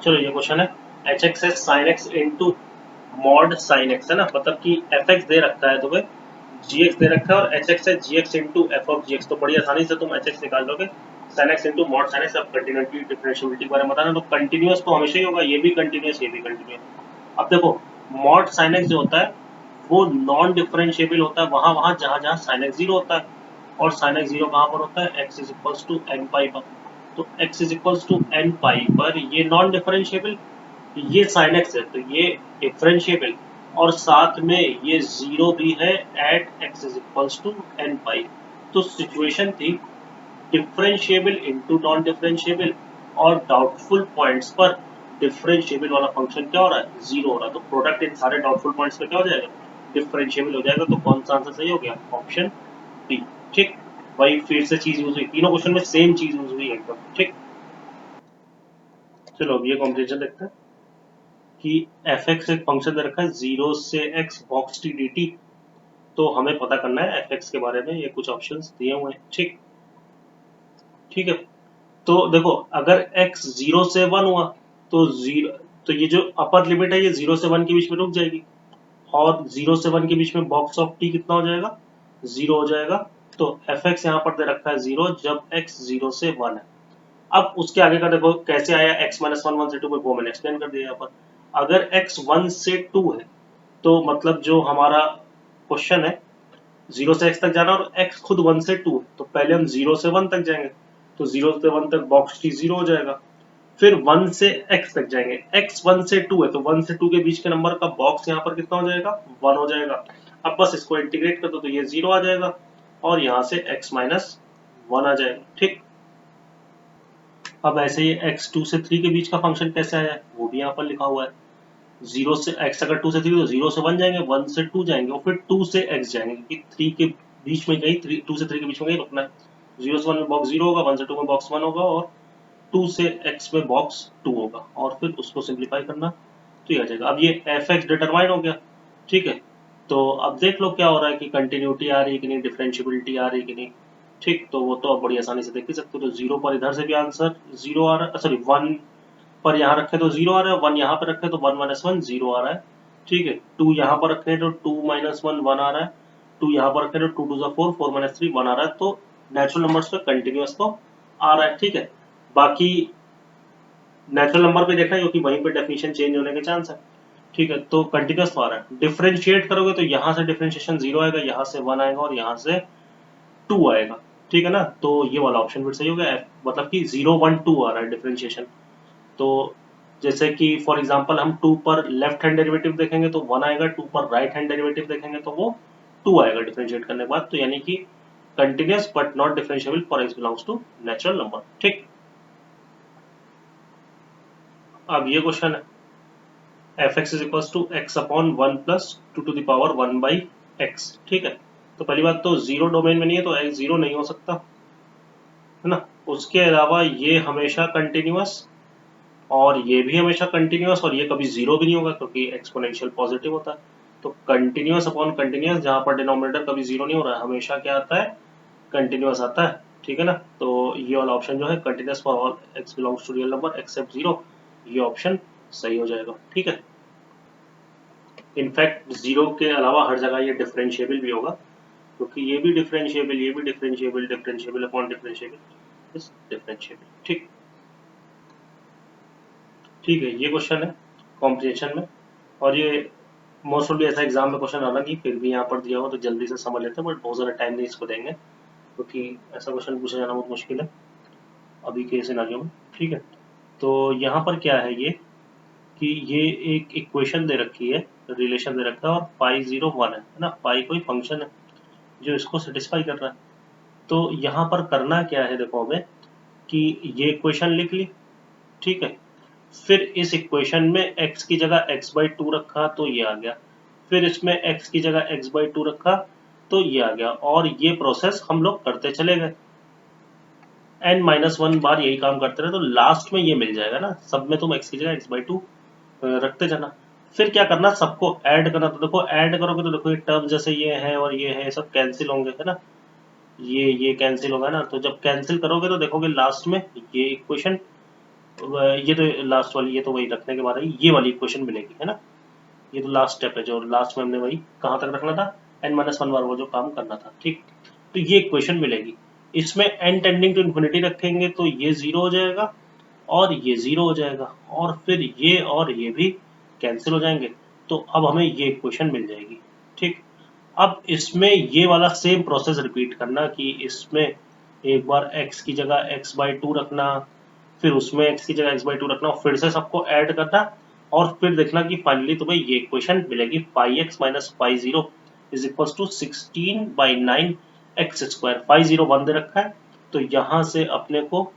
Speaker 1: चलो ये क्वेश्चन है, H x S sign x into mod sine x है ना, मतलब कि एफ एक्स दे रखा है तुम्हें, जी एक्स दे रखा है, और एच एक्स है g x into f of g x, तो बड़ी आसानी से तुम एच एक्स निकाल दोगे। Sine x into mod sine x, अब कंटिन्यूटी डिफरेंशिएबिलिटी के बारे में बताना, तो कंटिन्यूअस तो हमेशा ही होगा, ये भी कंटिन्यूअस ये भी कंटिन्यूअस। अब देखो मॉड साइन एक्स जो होता है वो नॉन डिफरेंशिएबल होता है वहां वहां जहां जहां साइन एक्स जीरो होता है, और साइन एक्स जीरो कहां पर होता है, x is equals to n pi पर। तो x is equals to n pi पर ये नॉन डिफरेंशिएबल, ये साइन एक्स है तो ये डिफरेंशिएबल, और साथ में ये जीरो भी है at x is equals to n pi. तो सिचुएशन थी डिफरेंशिएबल इनटू नॉन डिफरेंशिएबल, और डाउटफुल पॉइंट्स पर डिफरेंशिएबल वाला फंक्शन क्या हो रहा है, जीरो हो रहा है, तो प्रोडक्ट इन सारे डाउटफुल पॉइंट्स पे क्या हो जाएगा, डिफरेंशिएबल हो जाएगा। तो कौन सा आंसर सही हो गया, ऑप्शन बी। ठीक, वही फिर से चीज यूज हुई, तीनों क्वेश्चन में सेम चीज यूज हुई एकदम। ठीक, चलो अब ये कॉम्प्रिहेंशन देखते हैं कि एफ एक्स एक फंक्शन दे रखा है 0 से x box T D T, तो हमें पता करना है एफ एक्स के बारे में, ये कुछ ऑप्शंस दिए हुए हैं। ठीक, ठीक है, तो देखो अगर x 0 से 1 हुआ तो जीरो, तो ये जो अपर लिमिट है ये 0 से 1 के बीच में रुक जाएगी, और 0 से 1 के बीच में बॉक्स ऑफ टी कितना हो जाएगा, 0 हो जाएगा। तो एफ एक्स यहाँ पर दे रखा है 0 जब x 0 से 1 है। अब उसके आगे का देखो कैसे आया, x माइनस 1 1 से 2 में, वो मैंने एक्सप्लेन कर दिया यहाँ पर। अगर x 1 से 2 है तो मतलब जो हमारा क्वेश्चन है 0 से x तक जाना, और x खुद 1 से 2 है, तो पहले हम 0 से 1 तक जाएंगे, तो 0 से 1 तक बॉक्स टी 0 हो जाएगा। फिर 1 से x तक जाएंगे, x 1 से 2 है तो 1 से 2 के बीच के नंबर का बॉक्स यहाँ पर कितना हो जाएगा, 1 हो जाएगा। अब बस इसको इंटीग्रेट कर दो तो ये 0 आ जाएगा, और यहाँ से x माइनस 1 आ जाएगा। ठीक, अब ऐसे ही x 2 से 3 के बीच का फंक्शन कैसे आया है वो भी यहाँ पर लिखा हुआ है। 0 से x अगर 2 से 3 तो 0 से 1 जाएंगे, 1 से 2 जाएंगे, और फिर 2 से x जाएंगे, क्योंकि 3 के बीच में कहीं 2 से 3 के बीच में कहीं रुकना है। 0 से 1 में बॉक्स 0 होगा, 1 से 2 में बॉक्स 1 होगा, और 2 से x में बॉक्स 2 होगा, और फिर उसको सिंप्लीफाई करना तो ये आ जाएगा। अब ये एफ एक्स डिटरमाइन हो गया। ठीक है, तो अब देख लो क्या हो रहा है कि कंटिन्यूटी आ रही है कि नहीं, डिफरेंशियबिलिटी आ रही है कि नहीं। ठीक, तो वो तो आप बड़ी आसानी से देख ही सकते हो। तो 0 पर इधर से भी आंसर 0 आ रहा है, सॉरी 1 पर यहाँ रखे तो 0 आ रहा है, 1 यहाँ पर रखे तो 1 माइनस 1 0 आ रहा है। ठीक है, 2 यहाँ पर रखे तो 2 माइनस 1 1 आ रहा है, 2 यहाँ पर रखे तो 2 टू 4 4 माइनस 3 1 आ रहा है। तो नेचुरल नंबर्स पे कंटिन्यूअस तो आ रहा है। ठीक है, बाकी नेचुरल नंबर पे देखना है क्योंकि वहीं पे डेफिनेशन चेंज होने के चांस है। ठीक है, तो कंटिन्यूअस तो आ रहा है। डिफरेंशिएट करोगे तो यहाँ से डिफरेंशिएशन 0 आएगा, यहाँ से 1 आएगा और यहाँ से 2 आएगा। ठीक है ना, तो ये वाला ऑप्शन फिर सही हो गया, मतलब कि 0 1 2 आ रहा है डिफरेंशिएशन। तो जैसे कि फॉर एग्जांपल हम 2 पर लेफ्ट हैंड डेरिवेटिव देखेंगे तो 1 आएगा, 2 पर राइट हैंड डेरिवेटिव देखेंगे तो वो 2 आएगा डिफरेंशिएट करने के बाद। तो यानी कि continuous but not differentiable for x belongs to natural number. ठीक, अब ये क्वेश्चन है, fx is equal to x upon 1 plus 2 to the power 1 by x। ठीक है, तो पहली बात तो जीरो डोमेन में नहीं है तो x जीरो नहीं हो सकता, है ना। उसके अलावा ये हमेशा कंटिन्यूअस और ये भी हमेशा कंटिन्यूअस, और ये कभी जीरो भी नहीं होगा क्योंकि एक्सपोनेंशियल पॉजिटिव होता है। तो कंटिन्यूअस अपॉन कंटिन्यूअस, जहां पर डिनोमिनेटर कभी जीरो नहीं हो रहा है, हमेशा क्या आता है, कंटिन्यूअस आता है। ठीक है ना, तो ये वाला ऑप्शन जो है continuous for all x belongs to real number except zero, ये ऑप्शन सही हो जाएगा। ठीक है, इनफैक्ट जीरो के अलावा हर जगह ये डिफरेंशिएबल भी होगा क्योंकि ये भी डिफरेंशिएबल, ये भी differentiable, differentiable upon differentiable is differentiable. ठीक, ठीक है, ये क्वेश्चन है कॉम्प्रिहेंशन में, और ये मोस्ट ऑफ ऐसा एग्जाम में क्वेश्चन आना नहीं, फिर भी यहाँ पर दिया हो तो जल्दी से समझ लेते हैं, बट बहुत ज़्यादा टाइम नहीं इसको देंगे क्योंकि ऐसा क्वेश्चन पूछा जाना बहुत मुश्किल है अभी के सिनारियो में। ठीक है, तो यहाँ पर क्या है ये कि ये एक इक्वेशन दे रखी है, रिलेशन दे रखा है, और पाई 0 1 है ना, पाई कोई फंक्शन है जो इसको सेटिस्फाई कर रहा है। तो यहाँ पर करना क्या है, देखो हमें कि ये इक्वेशन लिख ली। ठीक है, फिर इस इक्वेशन में x की जगह x/2 रखा तो ये आ गया, फिर इसमें x की जगह x/2 रखा तो ये आ गया, और ये प्रोसेस हम लोग करते चले गए, n-1 बार यही काम करते रहे तो लास्ट में ये मिल जाएगा ना, सब में तुम x की जगह x/2 रखते जाना। फिर क्या करना, सबको ऐड करना। तो देखो ऐड करोगे तो देखो ये टर्म जैसे ये है और ये है, सब कैंसिल होंगे, है ना, ये कैंसिल होगा ना। तो जब कैंसिल करोगे तो देखोगे लास्ट में ये इक्वेशन, ये तो लास्ट वाली, ये तो वही रखने के बाद ही ये वाली इक्वेशन मिलेगी, है ना। ये तो लास्ट स्टेप है, जो लास्ट में हमने वही कहाँ तक रखना था, n-1 बार वो जो काम करना था। ठीक, तो ये इक्वेशन मिलेगी। इसमें n टेंडिंग टू इन्फिनिटी रखेंगे तो ये जीरो हो जाएगा और ये जीरो हो जाएगा, और फिर ये और ये भी कैंसिल हो जाएंगे। तो अब हमें ये इक्वेशन मिल जाएगी। ठीक, अब इसमें ये वाला सेम प्रोसेस रिपीट करना कि इसमें एक बार x की जगह x/2 रखना, फिर उसमें x की जगह x/2 रखना, और फिर से सबको ऐड करना, और फिर देखना कि फाइनली तुम्हें ये इक्वेशन मिलेगी, pi x minus pi zero is equal to 16/9 x square. Pi zero 1 दे रखा है तो यहाँ से अपने को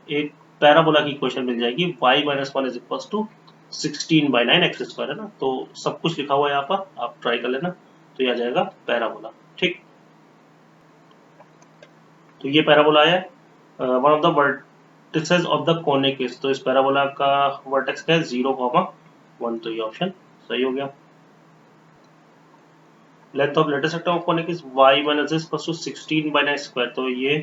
Speaker 1: एक पैराबोला की इक्वेशन मिल जाएगी, y-1 is equal to 16/9 x square, है ना। तो सब कुछ लिखा हुआ है यहाँ पर, आप ट्राई कर लेना, तो यह आ जाएगा पैराबोला। ठीक, तो ये पैराबोला आया है one of the vertices of the conic is, तो इस पैराबोला का वर्टेक्स क्या है 0,1, तो ये ऑप्शन सही हो गया। Length of latus rectum of conic is y-1 is equal to 16/9 square, तो ये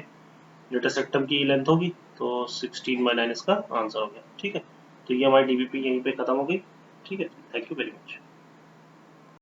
Speaker 1: लेटेस्ट सेक्टम की लेंथ होगी, तो 16/9 इसका आंसर हो गया। ठीक है, तो ये हमारी डीबीपी यहीं पे खत्म हो गई। ठीक है, थैंक यू वेरी मच।